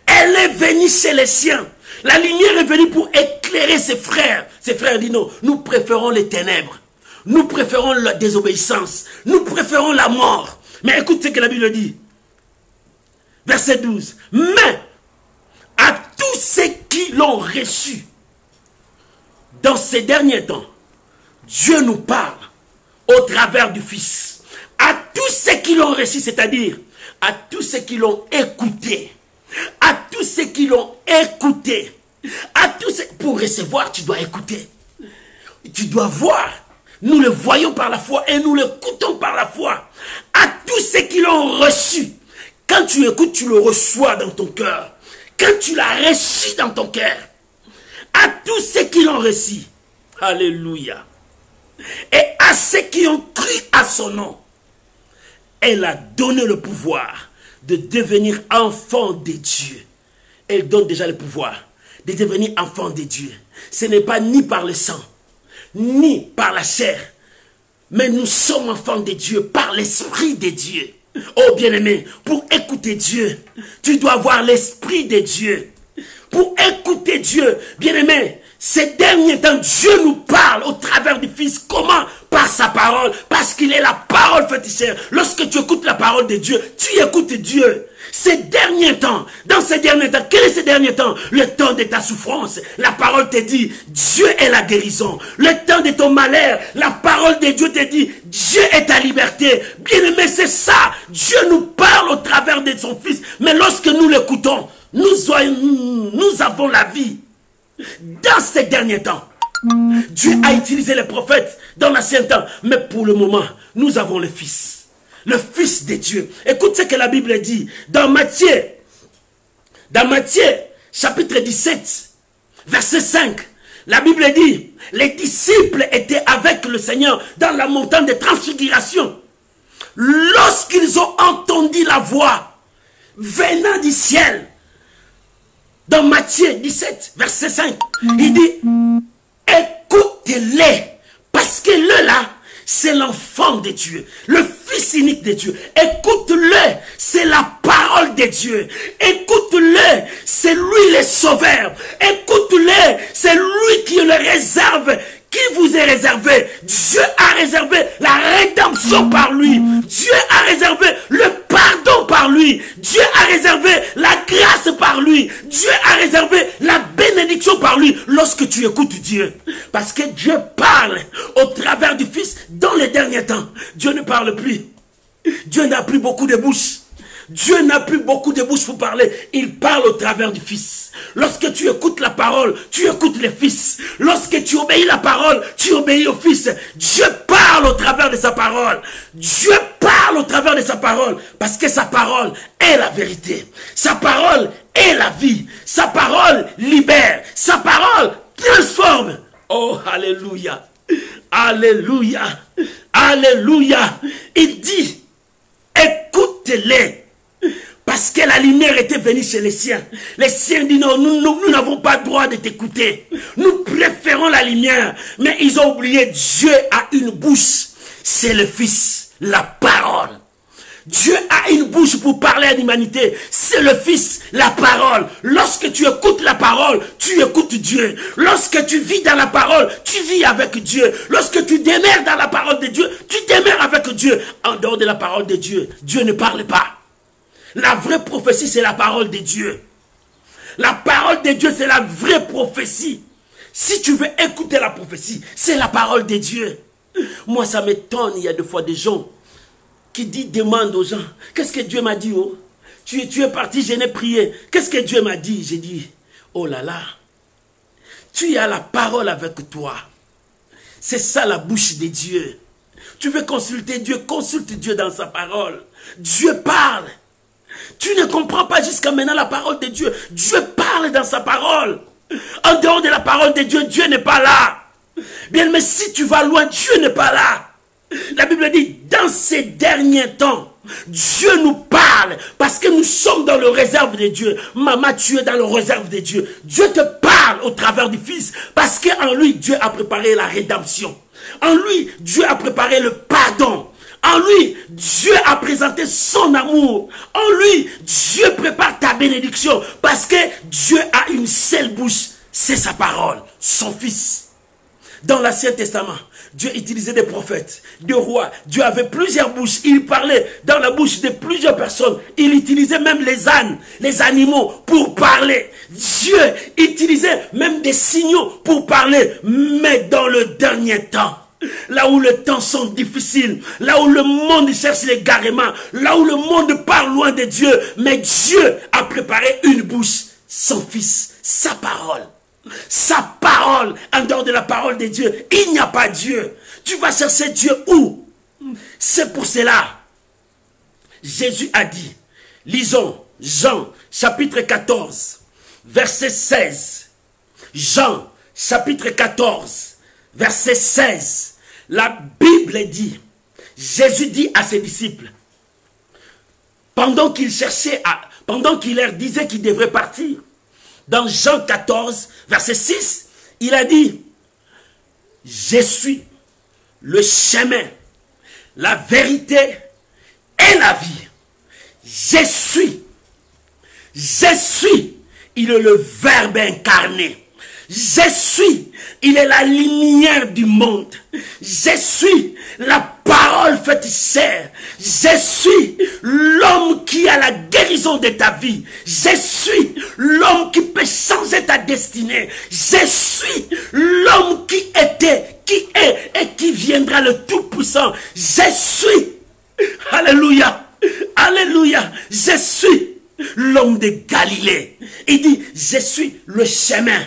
Speaker 1: Elle est venue chez les siens. La lumière est venue pour éclairer éclairer ses frères. Ses frères disent non, nous préférons les ténèbres. Nous préférons la désobéissance. Nous préférons la mort. Mais écoute ce que la Bible dit. Verset 12. Mais à tous ceux qui l'ont reçu, dans ces derniers temps, Dieu nous parle au travers du Fils. À tous ceux qui l'ont reçu, c'est-à-dire à tous ceux qui l'ont écouté. À tous ceux qui l'ont écouté. À tous ceux... Pour recevoir, tu dois écouter. Tu dois voir. Nous le voyons par la foi et nous l'écoutons par la foi. À tous ceux qui l'ont reçu. Quand tu écoutes, tu le reçois dans ton cœur. Quand tu l'as reçu dans ton cœur. À tous ceux qui l'ont reçu. Alléluia. Et à ceux qui ont cru à son nom. Elle a donné le pouvoir de devenir enfant de Dieu. Elle donne déjà le pouvoir de devenir enfant de Dieu. Ce n'est pas ni par le sang, ni par la chair, mais nous sommes enfants de Dieu par l'Esprit de Dieu. Oh bien-aimé, pour écouter Dieu, tu dois avoir l'Esprit de Dieu. Pour écouter Dieu, bien-aimé, ces derniers temps, Dieu nous parle au travers du Fils. Comment? Par sa parole. Parce qu'il est la parole faite chair. Lorsque tu écoutes la parole de Dieu, tu écoutes Dieu. Ces derniers temps, dans ces derniers temps, quel est ces derniers temps? Le temps de ta souffrance. La parole te dit, Dieu est la guérison. Le temps de ton malheur, la parole de Dieu te dit, Dieu est ta liberté. Bien-aimé, c'est ça. Dieu nous parle au travers de son Fils. Mais lorsque nous l'écoutons, nous avons la vie. Dans ces derniers temps, Dieu a utilisé les prophètes dans l'ancien temps. Mais pour le moment, nous avons le Fils. Le Fils de Dieu. Écoute ce que la Bible dit. Dans Matthieu, chapitre 17, verset 5. La Bible dit, les disciples étaient avec le Seigneur dans la montagne de transfiguration. Lorsqu'ils ont entendu la voix venant du ciel, dans Matthieu 17, verset 5, il dit, écoutez-les, parce que le là, c'est l'enfant de Dieu, le Fils unique de Dieu. Écoute-le, c'est la parole de Dieu. Écoute-le, c'est lui le sauveur. Écoute-le, c'est lui qui le réserve, qui vous est réservé. Dieu a réservé la rédemption par lui. Dieu a réservé le pardon par lui. Dieu a réservé la grâce par lui. Dieu a réservé la bénédiction par lui lorsque tu écoutes Dieu. Parce que Dieu parle au travers du Fils dans les derniers temps. Dieu ne parle plus. Dieu n'a plus beaucoup de bouches. Dieu n'a plus beaucoup de bouche pour parler. Il parle au travers du Fils. Lorsque tu écoutes la parole, tu écoutes le Fils. Lorsque tu obéis la parole, tu obéis au Fils. Dieu parle au travers de sa parole. Dieu parle au travers de sa parole. Parce que sa parole est la vérité. Sa parole est la vie. Sa parole libère. Sa parole transforme. Oh, alléluia. Alléluia. Alléluia. Il dit, écoutez-les. Parce que la lumière était venue chez les siens. Les siens disent non, nous n'avons pas le droit de t'écouter. Nous préférons la lumière. Mais ils ont oublié, Dieu a une bouche. C'est le Fils, la parole. Dieu a une bouche pour parler à l'humanité. C'est le Fils, la parole. Lorsque tu écoutes la parole, tu écoutes Dieu. Lorsque tu vis dans la parole, tu vis avec Dieu. Lorsque tu demeures dans la parole de Dieu, tu demeures avec Dieu. En dehors de la parole de Dieu, Dieu ne parle pas. La vraie prophétie, c'est la parole de Dieu. La parole de Dieu, c'est la vraie prophétie. Si tu veux écouter la prophétie, c'est la parole de Dieu. Moi, ça m'étonne, il y a des fois des gens qui demandent aux gens, qu'est-ce que Dieu m'a dit? Oh? Tu es parti, je n'ai prié. Qu'est-ce que Dieu m'a dit? J'ai dit, oh là là, tu as la parole avec toi. C'est ça la bouche de Dieu. Tu veux consulter Dieu, consulte Dieu dans sa parole. Dieu parle. Tu ne comprends pas jusqu'à maintenant la parole de Dieu. Dieu parle dans sa parole. En dehors de la parole de Dieu, Dieu n'est pas là. Bien, mais si tu vas loin, Dieu n'est pas là. La Bible dit, dans ces derniers temps, Dieu nous parle parce que nous sommes dans le réserve de Dieu. Maman, tu es dans le réserve de Dieu. Dieu te parle au travers du Fils parce qu'en lui, Dieu a préparé la rédemption. En lui, Dieu a préparé le pardon. En lui, Dieu a présenté son amour. En lui, Dieu prépare ta bénédiction. Parce que Dieu a une seule bouche. c'est sa parole, son Fils. Dans l'Ancien Testament, Dieu utilisait des prophètes, des rois. Dieu avait plusieurs bouches. Il parlait dans la bouche de plusieurs personnes. Il utilisait même les ânes, les animaux pour parler. Dieu utilisait même des signaux pour parler. Mais dans le dernier temps, là où les temps sont difficiles, là où le monde cherche l'égarement, là où le monde part loin de Dieu, mais Dieu a préparé une bouche, son Fils, sa parole. Sa parole, en dehors de la parole de Dieu, il n'y a pas Dieu. Tu vas chercher Dieu où? C'est pour cela. Jésus a dit, lisons Jean chapitre 14, verset 16. Jean chapitre 14, verset 16. La Bible dit, Jésus dit à ses disciples, pendant qu'il leur disait qu'il devrait partir, dans Jean 14, verset 6, il a dit, je suis le chemin, la vérité et la vie. Je suis, il est le Verbe incarné. Je suis, il est la lumière du monde. Je suis la parole faite chair. Je suis l'homme qui a la guérison de ta vie. Je suis l'homme qui peut changer ta destinée. Je suis l'homme qui était, qui est et qui viendra, le Tout-Puissant. Je suis, alléluia, alléluia, je suis l'homme de Galilée. Il dit, je suis le chemin.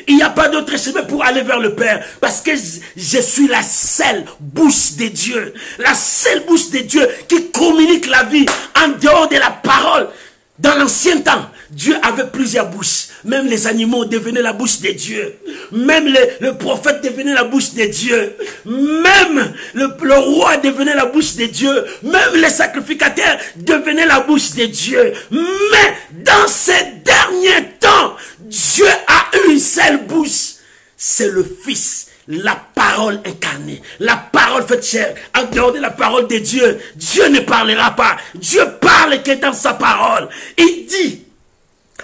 Speaker 1: Il n'y a pas d'autre chemin pour aller vers le Père. Parce que je suis la seule bouche de Dieu. La seule bouche de Dieu qui communique la vie en dehors de la parole. Dans l'ancien temps, Dieu avait plusieurs bouches. Même les animaux devenaient la bouche de Dieu. Même le prophète devenait la bouche de Dieu. Même le roi devenait la bouche de Dieu. Même les sacrificateurs devenaient la bouche de Dieu. Mais dans ces derniers temps, Dieu a une seule bouche. C'est le Fils. La parole incarnée, la parole faite chair, en dehors de la parole de Dieu, Dieu ne parlera pas. Dieu parle que dans sa parole. Il dit,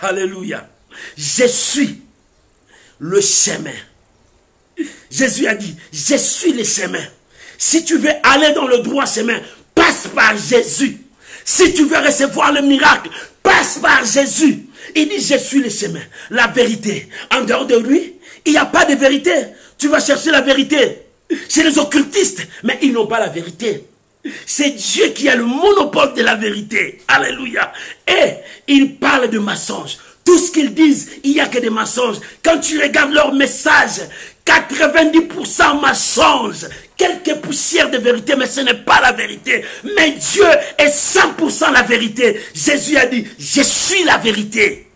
Speaker 1: alléluia, je suis le chemin. Jésus a dit, je suis le chemin. Si tu veux aller dans le droit chemin, passe par Jésus. Si tu veux recevoir le miracle, passe par Jésus. Il dit, je suis le chemin, la vérité. En dehors de lui, il n'y a pas de vérité. Tu vas chercher la vérité chez les occultistes, mais ils n'ont pas la vérité. C'est Dieu qui a le monopole de la vérité. Alléluia. Et ils parlent de mensonges. Tout ce qu'ils disent, il n'y a que des mensonges. Quand tu regardes leur message, 90% mensonges. Quelques poussières de vérité, mais ce n'est pas la vérité. Mais Dieu est 100% la vérité. Jésus a dit, je suis la vérité.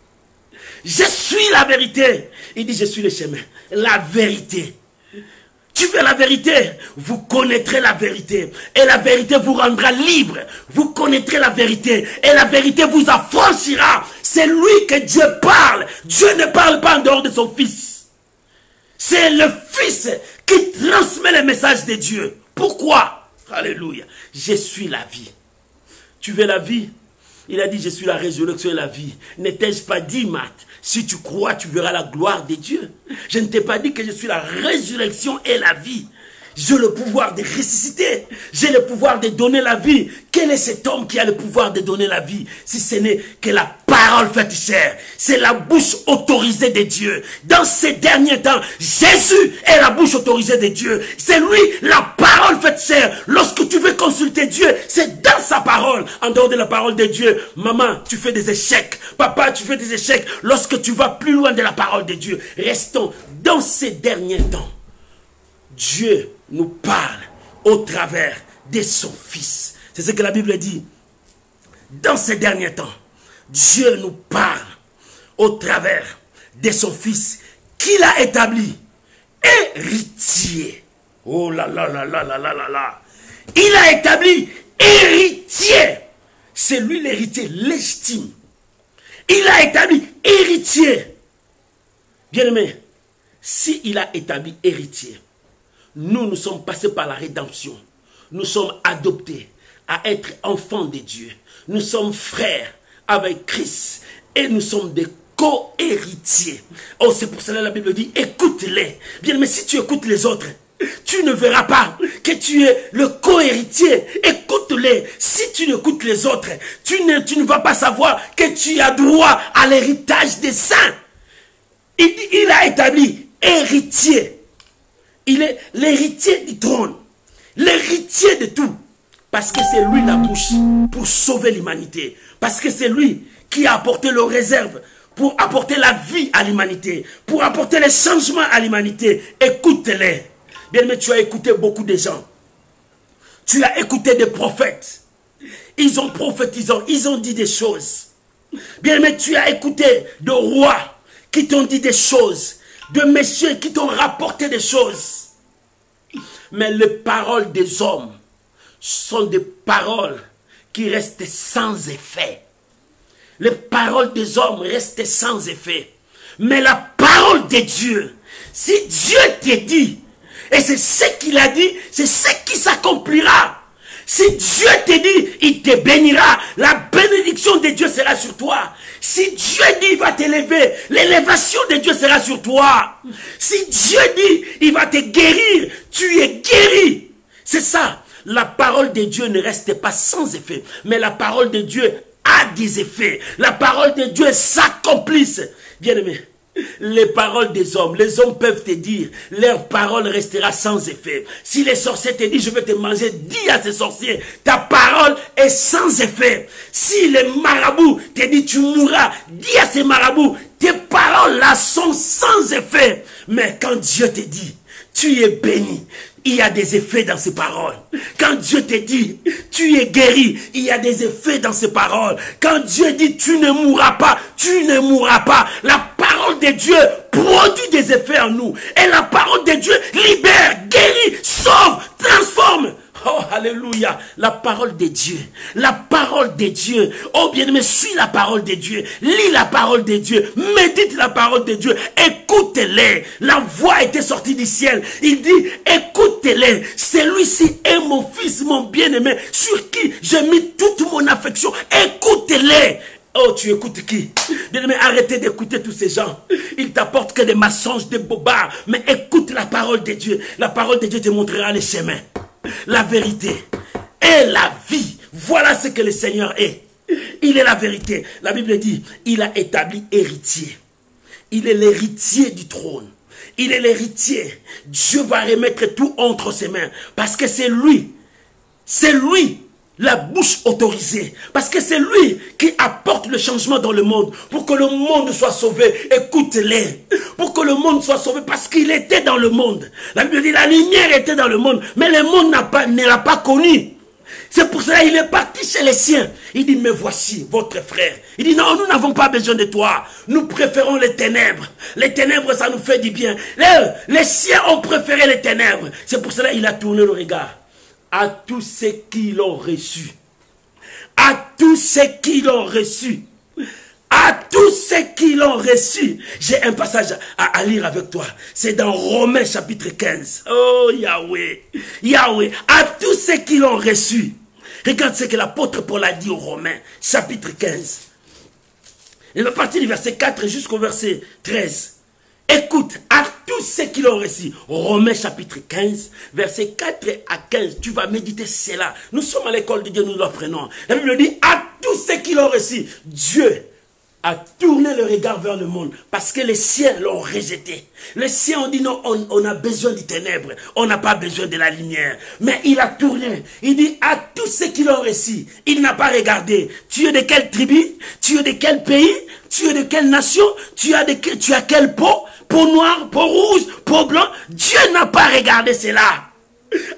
Speaker 1: Je suis la vérité. Il dit, je suis le chemin. La vérité. Tu veux la vérité? Vous connaîtrez la vérité. Et la vérité vous rendra libre. Vous connaîtrez la vérité. Et la vérité vous affranchira. C'est lui que Dieu parle. Dieu ne parle pas en dehors de son Fils. C'est le Fils qui transmet le message de Dieu. Pourquoi? Alléluia. Je suis la vie. Tu veux la vie? Il a dit, je suis la résurrection et la vie. Ne t'ai-je pas dit, Marthe, si tu crois, tu verras la gloire de Dieu. Je ne t'ai pas dit que je suis la résurrection et la vie. J'ai le pouvoir de ressusciter. J'ai le pouvoir de donner la vie. Quel est cet homme qui a le pouvoir de donner la vie? Si ce n'est que la parole faite chair. C'est la bouche autorisée de Dieu. Dans ces derniers temps, Jésus est la bouche autorisée de Dieu. C'est lui, la parole faite chair. Lorsque tu veux consulter Dieu, c'est dans sa parole. En dehors de la parole de Dieu, maman, tu fais des échecs. Papa, tu fais des échecs. Lorsque tu vas plus loin de la parole de Dieu, restons dans ces derniers temps. Dieu nous parle au travers de son Fils. C'est ce que la Bible dit. Dans ces derniers temps, Dieu nous parle au travers de son Fils qu'il a établi héritier. Oh là là là là là là là là. Il a établi héritier. C'est lui l'héritier légitime. Il a établi héritier. Bien-aimé, s'il a établi héritier, nous sommes passés par la rédemption. Nous sommes adoptés à être enfants de Dieu. Nous sommes frères avec Christ. Et nous sommes des co-héritiers. Oh, c'est pour cela que la Bible dit, écoute-les. Bien, mais si tu écoutes les autres, tu ne verras pas que tu es le co-héritier. Écoute-les. Si tu écoutes les autres, tu ne vas pas savoir que tu as droit à l'héritage des saints. Il a établi héritier. Il est l'héritier du trône. L'héritier de tout. Parce que c'est lui la bouche pour sauver l'humanité. Parce que c'est lui qui a apporté le réserve pour apporter la vie à l'humanité. Pour apporter les changements à l'humanité. Écoute-les. Bien, mais tu as écouté beaucoup de gens. Tu as écouté des prophètes. Ils ont prophétisé, ils ont dit des choses. Bien, mais tu as écouté de rois qui t'ont dit des choses. De messieurs qui t'ont rapporté des choses. Mais les paroles des hommes sont des paroles qui restent sans effet. Les paroles des hommes restent sans effet. Mais la parole de Dieu, si Dieu te dit, et c'est ce qu'il a dit, c'est ce qui s'accomplira. Si Dieu te dit, il te bénira, la bénédiction de Dieu sera sur toi. Si Dieu dit, il va t'élever, l'élévation de Dieu sera sur toi. Si Dieu dit, il va te guérir, tu es guéri. C'est ça. La parole de Dieu ne reste pas sans effet, mais la parole de Dieu a des effets. La parole de Dieu s'accomplisse. Bien-aimé, les paroles des hommes, les hommes peuvent te dire, leur parole restera sans effet. Si les sorciers te disent, je vais te manger, dis à ces sorciers, ta parole est sans effet. Si les marabouts te disent, tu mourras, dis à ces marabouts, tes paroles là sont sans effet. Mais quand Dieu te dit, tu es béni, il y a des effets dans ces paroles. Quand Dieu te dit, tu es guéri, il y a des effets dans ces paroles. Quand Dieu dit, tu ne mourras pas, tu ne mourras pas. La parole de Dieu produit des effets en nous. Et la parole de Dieu libère, guérit, sauve, transforme. Oh, alléluia. La parole de Dieu. La parole de Dieu. Oh, bien-aimé, suis la parole de Dieu. Lis la parole de Dieu. Médite la parole de Dieu. Écoutez-les. La voix était sortie du ciel. Il dit, écoutez-les. Celui-ci est mon fils, mon bien-aimé, sur qui j'ai mis toute mon affection. Écoutez-les. Oh, tu écoutes qui? Bien-aimé, arrêtez d'écouter tous ces gens. Ils t'apportent que des mensonges, des bobards. Mais écoute la parole de Dieu. La parole de Dieu te montrera les chemins. La vérité et la vie. Voilà ce que le Seigneur est. Il est la vérité. La Bible dit, il a établi héritier. Il est l'héritier du trône. Il est l'héritier. Dieu va remettre tout entre ses mains. Parce que c'est lui. C'est lui. La bouche autorisée. Parce que c'est lui qui apporte le changement dans le monde. Pour que le monde soit sauvé. Écoute-les. Pour que le monde soit sauvé. Parce qu'il était dans le monde. La Bible dit la lumière était dans le monde. Mais le monde ne l'a pas connu. C'est pour cela qu'il est parti chez les siens. Il dit, mais voici votre frère. Il dit, non, nous n'avons pas besoin de toi. Nous préférons les ténèbres. Les ténèbres, ça nous fait du bien. Les siens ont préféré les ténèbres. C'est pour cela qu'il a tourné le regard à tous ceux qui l'ont reçu. À tous ceux qui l'ont reçu. À tous ceux qui l'ont reçu. J'ai un passage à lire avec toi. C'est dans Romains chapitre 15. Oh Yahweh. Yahweh. À tous ceux qui l'ont reçu. Regarde ce que l'apôtre Paul a dit aux Romains chapitre 15. Il va partir du verset 4 jusqu'au verset 13. Écoute, à tous ceux qui l'ont reçu. Romains chapitre 15, verset 4 à 15. Tu vas méditer cela. Nous sommes à l'école de Dieu, nous l'apprenons. La Bible dit, à tous ceux qui l'ont reçu, Dieu a tourné le regard vers le monde parce que les siens l'ont rejeté. Les siens ont dit non, on a besoin des ténèbres, on n'a pas besoin de la lumière. Mais il a tourné, il dit à tous ceux qui l'ont reçu, il n'a pas regardé. Tu es de quelle tribu? Tu es de quel pays? Tu es de quelle nation? Tu as quelle peau? Peau noire, peau rouge, peau blanc? Dieu n'a pas regardé cela.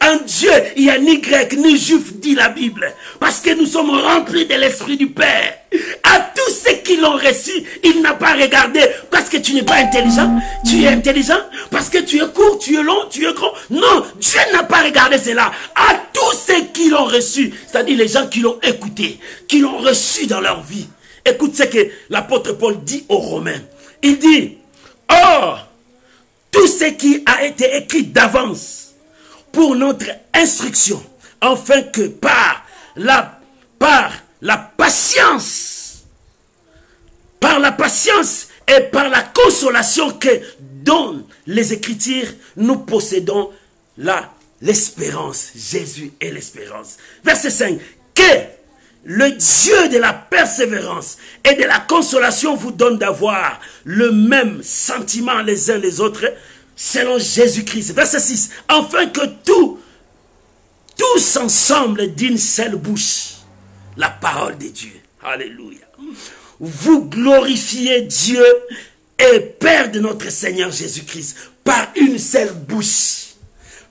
Speaker 1: En Dieu, il n'y a ni grec, ni juif, dit la Bible. Parce que nous sommes remplis de l'Esprit du Père. À tous ceux qui l'ont reçu, il n'a pas regardé. Parce que tu n'es pas intelligent. Tu es intelligent. Parce que tu es court, tu es long, tu es grand. Non, Dieu n'a pas regardé cela. À tous ceux qui l'ont reçu. C'est-à-dire les gens qui l'ont écouté. Qui l'ont reçu dans leur vie. Écoute ce que l'apôtre Paul dit aux Romains. Il dit, or, tout ce qui a été écrit d'avance pour notre instruction, afin que par la patience et par la consolation que donnent les Écritures, nous possédons l'espérance. Jésus est l'espérance. Verset 5. Que le Dieu de la persévérance et de la consolation vous donne d'avoir le même sentiment les uns les autres, selon Jésus-Christ. Verset 6. Afin que tous ensemble d'une seule bouche, la parole de Dieu. Alléluia. Vous glorifiez Dieu et Père de notre Seigneur Jésus-Christ par une seule bouche.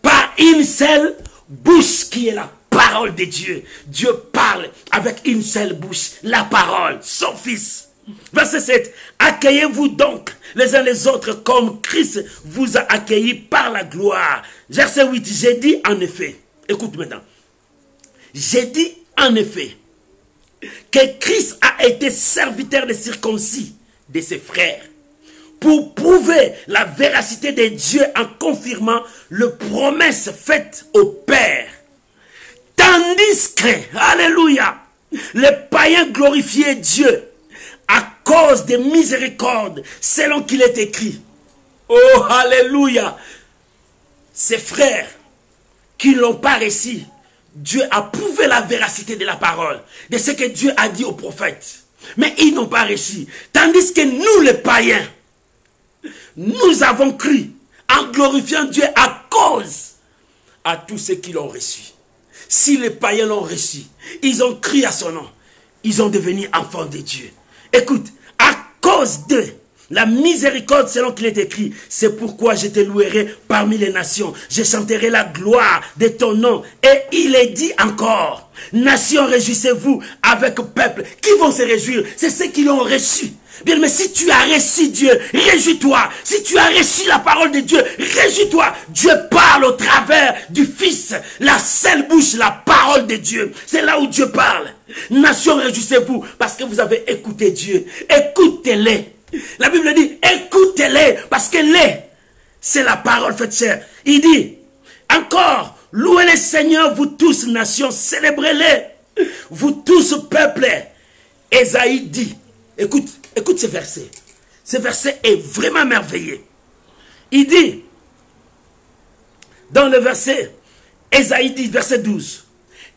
Speaker 1: Par une seule bouche qui est la parole de Dieu. Dieu parle avec une seule bouche, la parole, son Fils. Verset 7. Accueillez-vous donc les uns les autres comme Christ vous a accueillis par la gloire. Verset 8. J'ai dit en effet, écoute maintenant. J'ai dit en effet que Christ a été serviteur des circoncis de ses frères pour prouver la véracité de Dieu en confirmant les promesses faites au Père. Tandis que, alléluia, les païens glorifiaient Dieu à cause des miséricordes, selon qu'il est écrit. Oh, alléluia. Ces frères qui ne l'ont pas réussi, Dieu a prouvé la véracité de la parole, de ce que Dieu a dit aux prophètes. Mais ils n'ont pas réussi. Tandis que nous, les païens, nous avons cru en glorifiant Dieu à cause à tous ceux qui l'ont reçu. Si les païens l'ont reçu, ils ont cru à son nom, ils ont devenu enfants de Dieu. Écoute, à cause de la miséricorde selon qu'il est écrit, c'est pourquoi je te louerai parmi les nations, je chanterai la gloire de ton nom. Et il est dit encore, nations, réjouissez-vous avec peuple qui vont se réjouir, c'est ceux qui l'ont reçu. Bien, mais si tu as reçu Dieu, réjouis-toi. Si tu as reçu la parole de Dieu, réjouis-toi. Dieu parle au travers du Fils, la seule bouche, la parole de Dieu. C'est là où Dieu parle. Nations, réjouissez-vous parce que vous avez écouté Dieu. Écoutez-les. La Bible dit, écoutez-les parce que c'est la parole faite chair. Il dit, encore, louez le Seigneur, vous tous, nations, célébrez-les. Vous tous, peuple. Ésaïe dit, écoute ce verset. Ce verset est vraiment merveilleux. Il dit, dans le verset, Ésaïe dit, verset 12,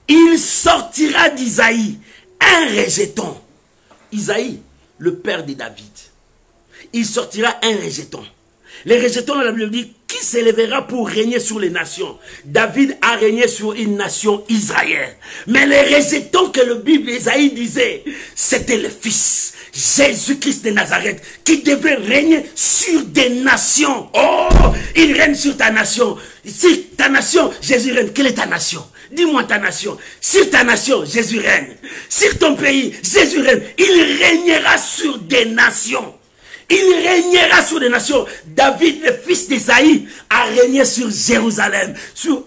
Speaker 1: il sortira d'Isaïe un rejeton. Isaïe, le père de David. Il sortira un rejeton. Les rejetons, la Bible dit, qui s'élèvera pour régner sur les nations. David a régné sur une nation, Israël. Mais les rejetons que le Bible, Isaïe disait, c'était le Fils, Jésus-Christ de Nazareth, qui devait régner sur des nations. Oh, il règne sur ta nation. Si ta nation, Jésus règne, quelle est ta nation? Dis-moi ta nation. Sur ta nation, Jésus règne. Sur ton pays, Jésus règne. Il régnera sur des nations. Il régnera sur les nations. David, le fils d'Isaïe, a régné sur Jérusalem, sur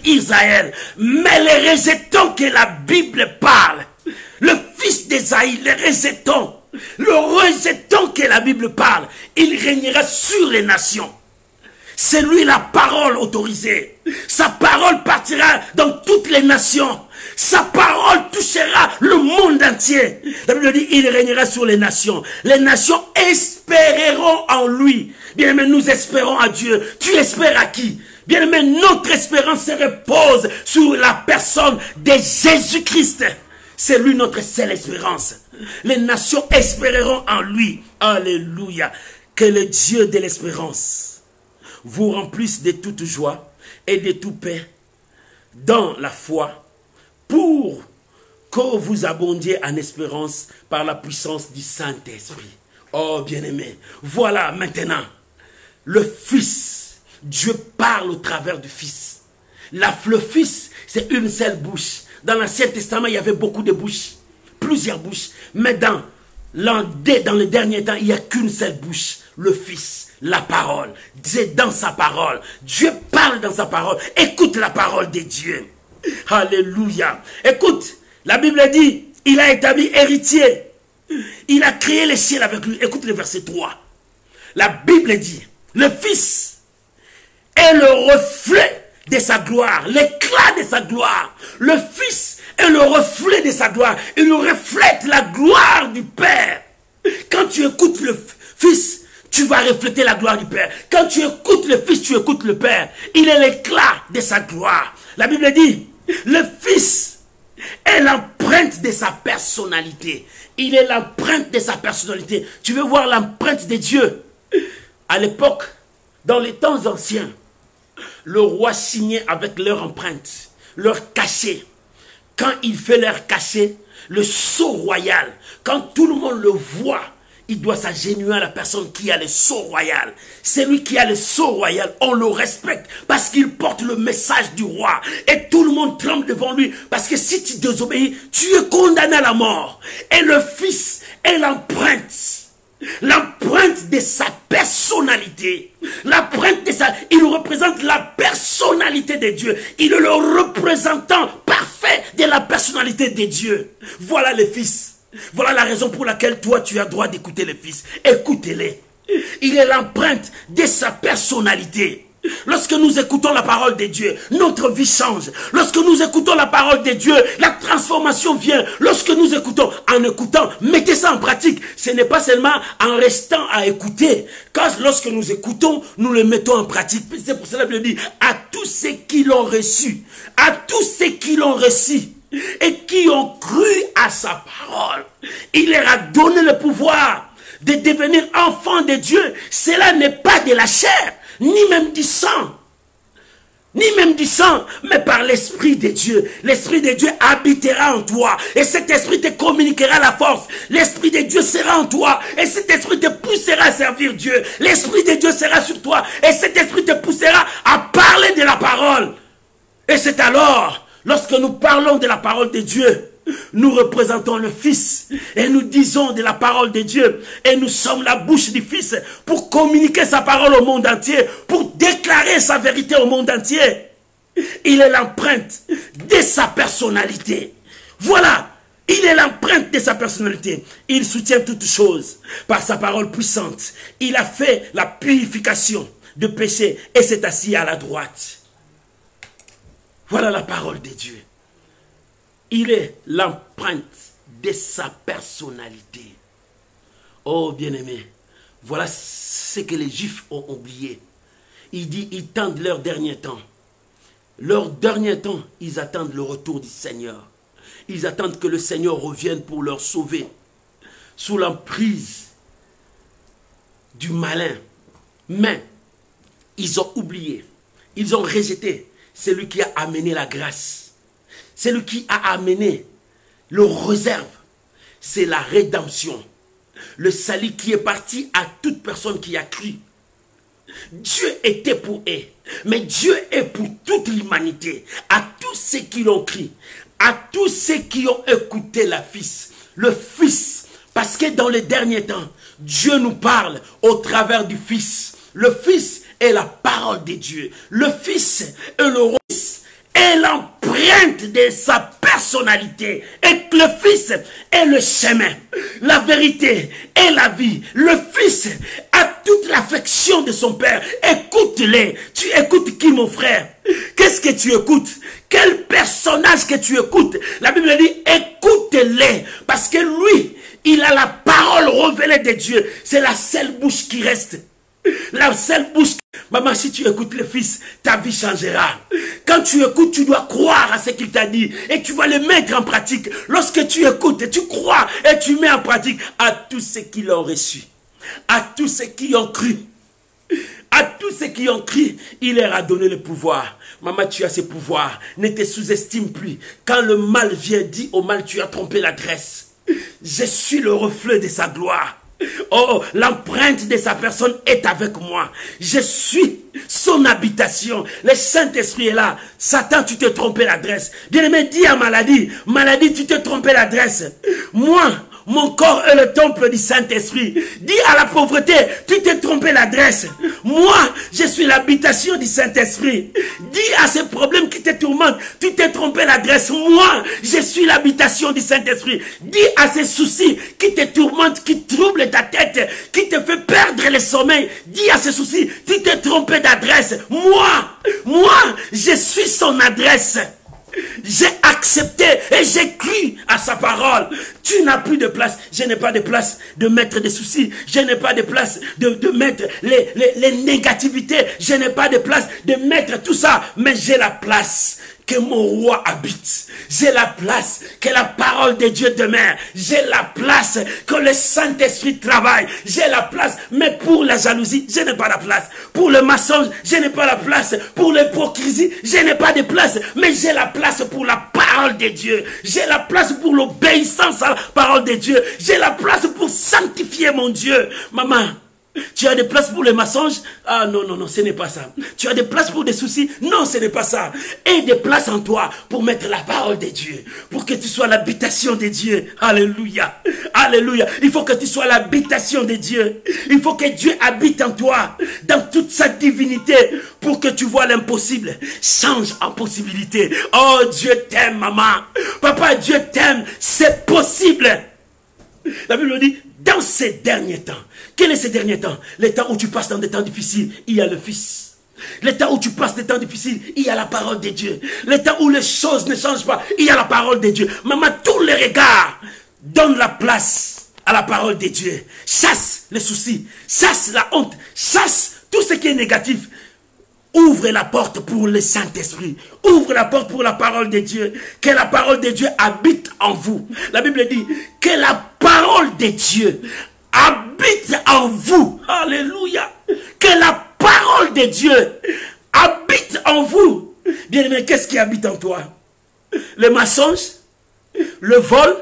Speaker 1: Israël. Mais les rejetons que la Bible parle, le fils d'Isaïe, les rejetons, le rejeton que la Bible parle, il régnera sur les nations. C'est lui la parole autorisée. Sa parole partira dans toutes les nations. Sa parole touchera le monde entier. La Bible dit, il régnera sur les nations. Les nations espéreront en lui. Bien aimé, nous espérons à Dieu. Tu espères à qui? Bien aimé, notre espérance se repose sur la personne de Jésus-Christ. C'est lui notre seule espérance. Les nations espéreront en lui. Alléluia. Que le Dieu de l'espérance vous remplisse de toute joie et de toute paix dans la foi, pour que vous abondiez en espérance par la puissance du Saint-Esprit. Oh bien-aimé, voilà maintenant le Fils. Dieu parle au travers du Fils. Le Fils, c'est une seule bouche. Dans l'Ancien Testament, il y avait beaucoup de bouches, plusieurs bouches. Mais dans le dernier temps, il n'y a qu'une seule bouche, le Fils. La parole, c'est dans sa parole. Dieu parle dans sa parole. Écoute la parole de Dieu. Alléluia. Écoute, la Bible dit, il a établi héritier. Il a créé les ciels avec lui. Écoute le verset 3. La Bible dit, le Fils est le reflet de sa gloire, l'éclat de sa gloire. Le Fils est le reflet de sa gloire. Il reflète la gloire du Père. Quand tu écoutes le Fils, tu vas refléter la gloire du Père. Quand tu écoutes le Fils, tu écoutes le Père. Il est l'éclat de sa gloire. La Bible dit, le Fils est l'empreinte de sa personnalité. Il est l'empreinte de sa personnalité. Tu veux voir l'empreinte de Dieu? À l'époque, dans les temps anciens, le roi signait avec leur empreinte, leur cachet. Quand il fait leur cachet, le sceau royal, quand tout le monde le voit, il doit s'agenouiller à la personne qui a le sceau royal. Celui qui a le sceau royal, on le respecte parce qu'il porte le message du roi. Et tout le monde tremble devant lui parce que si tu désobéis, tu es condamné à la mort. Et le Fils est l'empreinte de sa personnalité. L'empreinte de sa... Il représente la personnalité de Dieu. Il est le représentant parfait de la personnalité de Dieu. Voilà le Fils. Voilà la raison pour laquelle toi, tu as droit d'écouter le Fils. Écoutez-les. Il est l'empreinte de sa personnalité. Lorsque nous écoutons la parole de Dieu, notre vie change. Lorsque nous écoutons la parole de Dieu, la transformation vient. Lorsque nous écoutons, en écoutant, mettez ça en pratique. Ce n'est pas seulement en restant à écouter. Car lorsque nous écoutons, nous le mettons en pratique. C'est pour cela que je dis, à tous ceux qui l'ont reçu, à tous ceux qui l'ont reçu, et qui ont cru à sa parole, il leur a donné le pouvoir de devenir enfants de Dieu. Cela n'est pas de la chair, ni même du sang. Ni même du sang, mais par l'Esprit de Dieu. L'Esprit de Dieu habitera en toi. Et cet Esprit te communiquera la force. L'Esprit de Dieu sera en toi. Et cet Esprit te poussera à servir Dieu. L'Esprit de Dieu sera sur toi. Et cet Esprit te poussera à parler de la parole. Et c'est alors, lorsque nous parlons de la parole de Dieu, nous représentons le Fils et nous disons de la parole de Dieu et nous sommes la bouche du Fils pour communiquer sa parole au monde entier, pour déclarer sa vérité au monde entier. Il est l'empreinte de sa personnalité. Voilà, il est l'empreinte de sa personnalité. Il soutient toutes choses par sa parole puissante. Il a fait la purification de péché et s'est assis à la droite. Voilà la parole de Dieu. Il est l'empreinte de sa personnalité. Oh bien-aimé, voilà ce que les Juifs ont oublié. Il dit, ils tendent leur dernier temps. Leur dernier temps, ils attendent le retour du Seigneur. Ils attendent que le Seigneur revienne pour leur sauver. Sous l'emprise du malin. Mais, ils ont oublié. Ils ont rejeté celui qui a amené la grâce. Celui qui a amené le réserve, c'est la rédemption. Le salut qui est parti à toute personne qui a cru. Dieu était pour eux, mais Dieu est pour toute l'humanité. À tous ceux qui l'ont cru, à tous ceux qui ont écouté le Fils. Parce que dans les derniers temps, Dieu nous parle au travers du Fils. Le Fils est la parole de Dieu. Le Fils est le roi. Est l'empreinte de sa personnalité. Et le Fils est le chemin, la vérité et la vie. Le Fils a toute l'affection de son Père. Écoute-les. Tu écoutes qui, mon frère? Qu'est-ce que tu écoutes? Quel personnage que tu écoutes? La Bible dit, écoute-les. Parce que lui, il a la parole révélée de Dieu. C'est la seule bouche qui reste. La seule bouche. Maman, si tu écoutes le Fils, ta vie changera. Quand tu écoutes, tu dois croire à ce qu'il t'a dit. Et tu vas le mettre en pratique. Lorsque tu écoutes et tu crois et tu mets en pratique, à tous ceux qui l'ont reçu, à tous ceux qui ont cru, à tous ceux qui ont cru, il leur a donné le pouvoir. Maman, tu as ce pouvoir. Ne te sous-estime plus. Quand le mal vient, dis au mal, tu as trompé l'adresse. Je suis le reflet de sa gloire. Oh, l'empreinte de sa personne est avec moi. Je suis son habitation. Le Saint-Esprit est là. Satan, tu t'es trompé l'adresse. Bien-aimé, dis à maladie, maladie, tu t'es trompé l'adresse. Moi, mon corps est le temple du Saint-Esprit. Dis à la pauvreté, tu t'es trompé l'adresse. Moi, je suis l'habitation du Saint-Esprit. Dis à ces problèmes qui te tourmentent, tu t'es trompé l'adresse. Moi, je suis l'habitation du Saint-Esprit. Dis à ces soucis qui te tourmentent, qui troublent ta tête, qui te fait perdre le sommeil. Dis à ces soucis, tu t'es trompé d'adresse. Moi, je suis son adresse. J'ai accepté et j'ai cru à sa parole. Tu n'as plus de place. Je n'ai pas de place de mettre des soucis. Je n'ai pas de place de mettre les négativités. Je n'ai pas de place de mettre tout ça. Mais j'ai la place que mon roi habite. J'ai la place que la parole de Dieu demeure. J'ai la place que le Saint-Esprit travaille. J'ai la place. Mais pour la jalousie, je n'ai pas la place. Pour le mensonge, je n'ai pas la place. Pour l'hypocrisie, je n'ai pas de place. Mais j'ai la place pour la parole de Dieu. J'ai la place pour l'obéissance à la parole de Dieu. J'ai la place pour sanctifier mon Dieu. Maman, tu as des places pour les mensonges? Ah non, non, non, ce n'est pas ça. Tu as des places pour des soucis? Non, ce n'est pas ça. Et des places en toi pour mettre la parole de Dieu. Pour que tu sois l'habitation de Dieu. Alléluia. Alléluia. Il faut que tu sois l'habitation de Dieu. Il faut que Dieu habite en toi. Dans toute sa divinité. Pour que tu vois l'impossible. Change en possibilité. Oh, Dieu t'aime, maman. Papa, Dieu t'aime. C'est possible. La Bible dit, dans ces derniers temps. Quel est ces derniers temps? Les temps où tu passes dans des temps difficiles, il y a le Fils. Les temps où tu passes des temps difficiles, il y a la parole de Dieu. Les temps où les choses ne changent pas, il y a la parole de Dieu. Maman, tous les regards donnent la place à la parole de Dieu. Chasse les soucis, chasse la honte, chasse tout ce qui est négatif. Ouvre la porte pour le Saint-Esprit. Ouvre la porte pour la parole de Dieu. Que la parole de Dieu habite en vous. La Bible dit que la parole de Dieu habite en vous. Alléluia. Que la parole de Dieu habite en vous. Bien aimé, qu'est-ce qui habite en toi? Le mensonge? Le vol?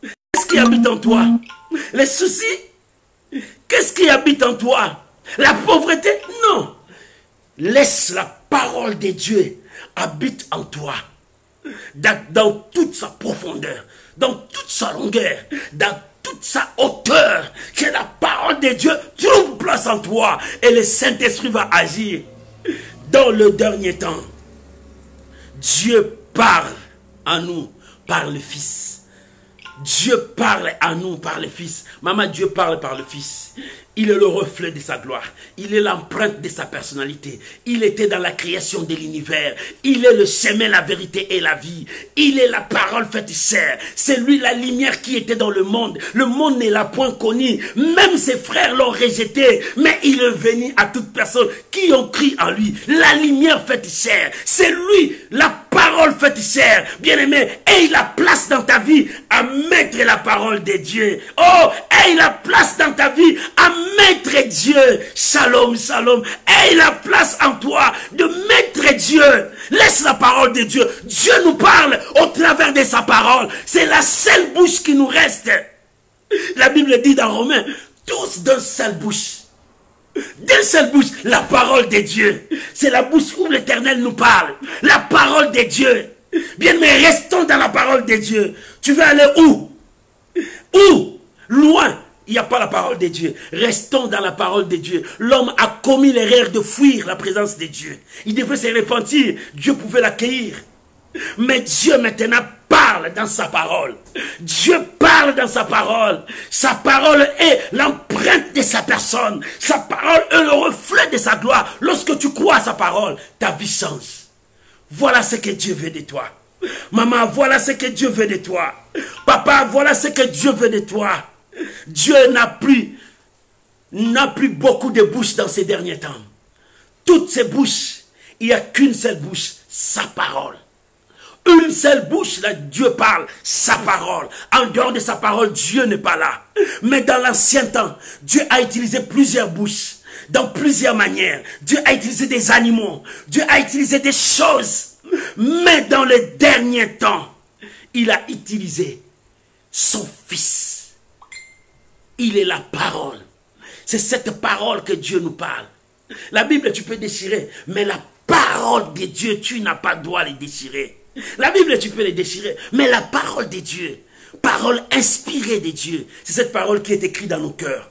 Speaker 1: Qu'est-ce qui habite en toi? Les soucis? Qu'est-ce qui habite en toi? La pauvreté? Non. Laisse la parole de Dieu habite en toi. Dans toute sa profondeur, dans toute sa longueur, dans toute sa hauteur. Que la parole de Dieu trouve place en toi. Et le Saint-Esprit va agir. Dans le dernier temps, Dieu parle à nous par le Fils. Dieu parle à nous par le Fils. Maman, Dieu parle par le Fils. Il est le reflet de sa gloire. Il est l'empreinte de sa personnalité. Il était dans la création de l'univers. Il est le chemin, la vérité et la vie. Il est la parole faite chair. C'est lui la lumière qui était dans le monde. Le monde ne l'a point connu. Même ses frères l'ont rejeté. Mais il est venu à toute personne qui ont cru en lui. La lumière faite chair. C'est lui la parole faite chair. Bien-aimé, aie la place dans ta vie à mettre la parole de Dieu. Oh, aie la place dans ta vie à mettre Dieu. Shalom, shalom. Aie la place en toi de mettre Dieu. Laisse la parole de Dieu. Dieu nous parle au travers de sa parole. C'est la seule bouche qui nous reste. La Bible dit dans Romains, tous d'une seule bouche. D'une seule bouche, la parole de Dieu. C'est la bouche où l'Éternel nous parle. La parole de Dieu. Bien, mais restons dans la parole de Dieu. Tu veux aller où? Où? Loin. Il n'y a pas la parole de Dieu. Restons dans la parole de Dieu. L'homme a commis l'erreur de fuir la présence de Dieu. Il devait se repentir. Dieu pouvait l'accueillir. Mais Dieu maintenant parle dans sa parole. Dieu parle dans sa parole. Sa parole est l'empreinte de sa personne. Sa parole est le reflet de sa gloire. Lorsque tu crois à sa parole, ta vie change. Voilà ce que Dieu veut de toi. Maman, voilà ce que Dieu veut de toi. Papa, voilà ce que Dieu veut de toi. Dieu n'a plus beaucoup de bouches dans ces derniers temps. Toutes ces bouches, il n'y a qu'une seule bouche, sa parole. Une seule bouche, là, Dieu parle, sa parole. En dehors de sa parole, Dieu n'est pas là. Mais dans l'ancien temps, Dieu a utilisé plusieurs bouches, dans plusieurs manières. Dieu a utilisé des animaux, Dieu a utilisé des choses. Mais dans les derniers temps, il a utilisé son Fils. Il est la parole. C'est cette parole que Dieu nous parle. La Bible, tu peux déchirer, mais la parole de Dieu, tu n'as pas le droit de les déchirer. La Bible, tu peux les déchirer, mais la parole de Dieu, parole inspirée de Dieu, c'est cette parole qui est écrite dans nos cœurs.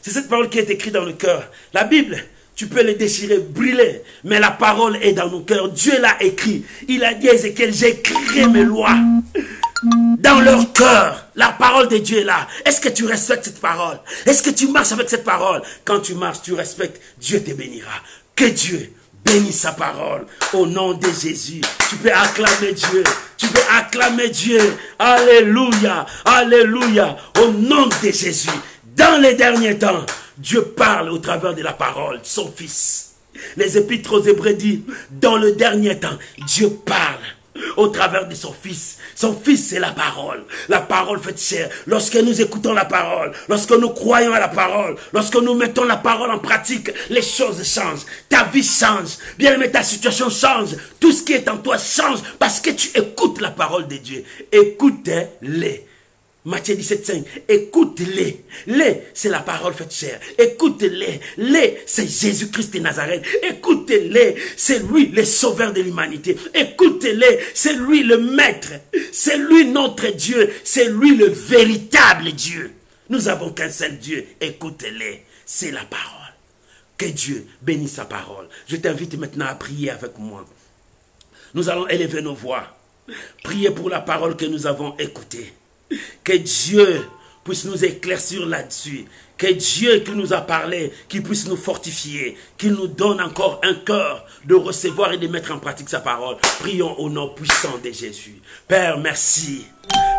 Speaker 1: C'est cette parole qui est écrite dans le cœur. La Bible, tu peux les déchirer, brûler, mais la parole est dans nos cœurs. Dieu l'a écrit. Il a dit à Ézéchiel, j'écrirai mes lois dans leur cœur. La parole de Dieu est là. Est-ce que tu respectes cette parole? Est-ce que tu marches avec cette parole? Quand tu marches, tu respectes, Dieu te bénira. Que Dieu bénis sa parole. Au nom de Jésus, tu peux acclamer Dieu. Tu peux acclamer Dieu. Alléluia, alléluia. Au nom de Jésus, dans les derniers temps, Dieu parle au travers de la parole, son Fils. Les épîtres aux Hébreux disent, dans le dernier temps, Dieu parle au travers de son Fils. Son Fils, c'est la parole faite chair. Lorsque nous écoutons la parole, lorsque nous croyons à la parole, lorsque nous mettons la parole en pratique, les choses changent. Ta vie change. Bien aimé, ta situation change. Tout ce qui est en toi change parce que tu écoutes la parole de Dieu. Écoutez-les. Matthieu 17,5. Écoute-les. Les, c'est la parole faite chair. Écoute-les. Les, c'est Jésus-Christ de Nazareth. Écoutez-les. C'est lui le sauveur de l'humanité. Écoutez-les. C'est lui le maître. C'est lui notre Dieu. C'est lui le véritable Dieu. Nous n'avons qu'un seul Dieu. Écoutez-les. C'est la parole. Que Dieu bénisse sa parole. Je t'invite maintenant à prier avec moi. Nous allons élever nos voix. Prier pour la parole que nous avons écoutée. Que Dieu puisse nous éclaircir là-dessus. Que Dieu qui nous a parlé, qui puisse nous fortifier, qu'il nous donne encore un cœur de recevoir et de mettre en pratique sa parole. Prions au nom puissant de Jésus. Père, merci.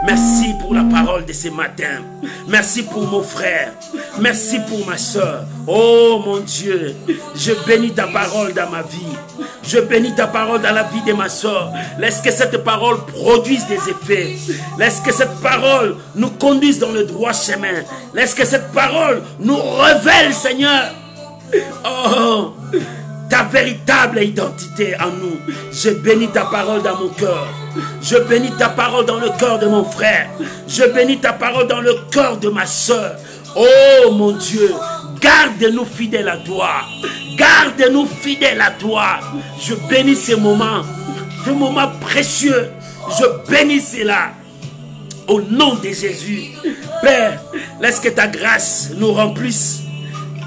Speaker 1: Merci pour la parole de ce matin. Merci pour mon frère. Merci pour ma soeur. Oh mon Dieu, je bénis ta parole dans ma vie. Je bénis ta parole dans la vie de ma soeur. Laisse que cette parole produise des effets. Laisse que cette parole nous conduise dans le droit chemin. Laisse que cette parole nous révèle, Seigneur, oh, ta véritable identité en nous. Je bénis ta parole dans mon cœur. Je bénis ta parole dans le cœur de mon frère. Je bénis ta parole dans le cœur de ma soeur. Oh mon Dieu, garde-nous fidèles à toi. Garde-nous fidèles à toi. Je bénis ces moments précieux. Je bénis cela. Au nom de Jésus. Père, laisse que ta grâce nous remplisse.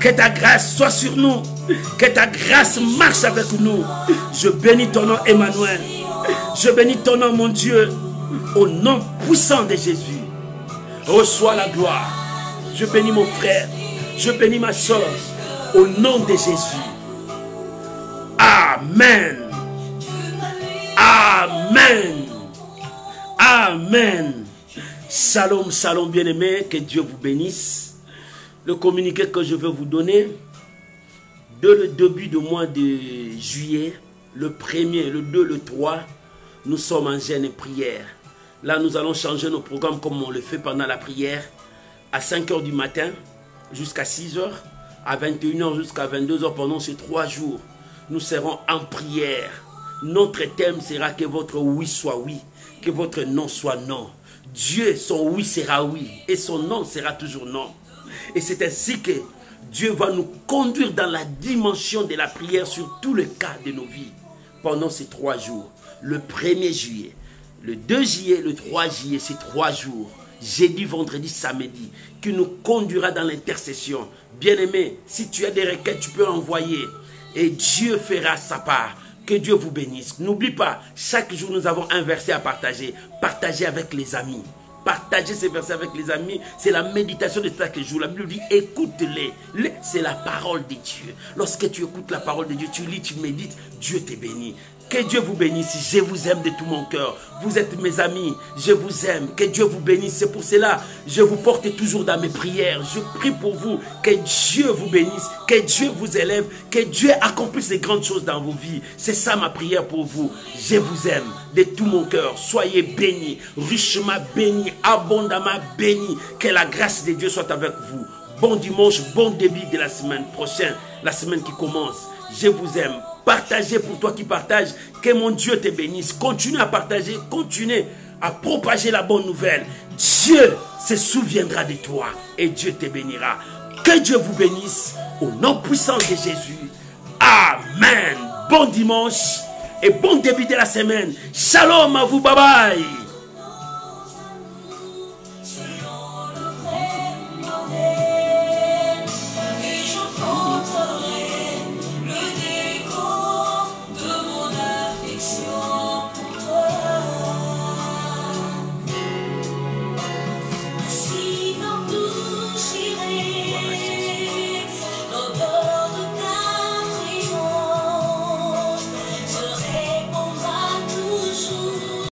Speaker 1: Que ta grâce soit sur nous. Que ta grâce marche avec nous. Je bénis ton nom, Emmanuel. Je bénis ton nom, mon Dieu. Au nom puissant de Jésus. Reçois la gloire. Je bénis mon frère. Je bénis ma soeur. Au nom de Jésus. Amen. Amen. Amen. Shalom, shalom bien-aimés. Que Dieu vous bénisse. Le communiqué que je veux vous donner, dès le début du mois de juillet, le 1er, le 2, le 3, nous sommes en jeûne et prière. Là, nous allons changer nos programmes comme on le fait pendant la prière. À 5 h du matin jusqu'à 6 h, à 21 h jusqu'à 22 h pendant ces 3 jours. Nous serons en prière. Notre thème sera que votre oui soit oui, que votre non soit non. Dieu, son oui sera oui et son non sera toujours non. Et c'est ainsi que Dieu va nous conduire dans la dimension de la prière sur tous les cas de nos vies pendant ces 3 jours. Le 1er juillet, le 2 juillet, le 3 juillet, ces 3 jours, jeudi, vendredi, samedi, qui nous conduira dans l'intercession. Bien-aimé, si tu as des requêtes, tu peux envoyer et Dieu fera sa part. Que Dieu vous bénisse. N'oublie pas, chaque jour nous avons un verset à partager. Partagez avec les amis. Partagez ces versets avec les amis. C'est la méditation de chaque jour. La Bible dit, écoute-les. C'est la parole de Dieu. Lorsque tu écoutes la parole de Dieu, tu lis, tu médites, Dieu te bénit. Que Dieu vous bénisse. Je vous aime de tout mon cœur. Vous êtes mes amis. Je vous aime. Que Dieu vous bénisse. C'est pour cela je vous porte toujours dans mes prières. Je prie pour vous. Que Dieu vous bénisse. Que Dieu vous élève. Que Dieu accomplisse les grandes choses dans vos vies. C'est ça ma prière pour vous. Je vous aime de tout mon cœur. Soyez bénis. Richement bénis. Abondamment bénis. Que la grâce de Dieu soit avec vous. Bon dimanche. Bon début de la semaine prochaine. La semaine qui commence. Je vous aime. Partagez pour toi qui partage. Que mon Dieu te bénisse. Continue à partager. Continue à propager la bonne nouvelle. Dieu se souviendra de toi. Et Dieu te bénira. Que Dieu vous bénisse. Au nom puissant de Jésus. Amen. Bon dimanche. Et bon début de la semaine. Shalom à vous. Bye bye.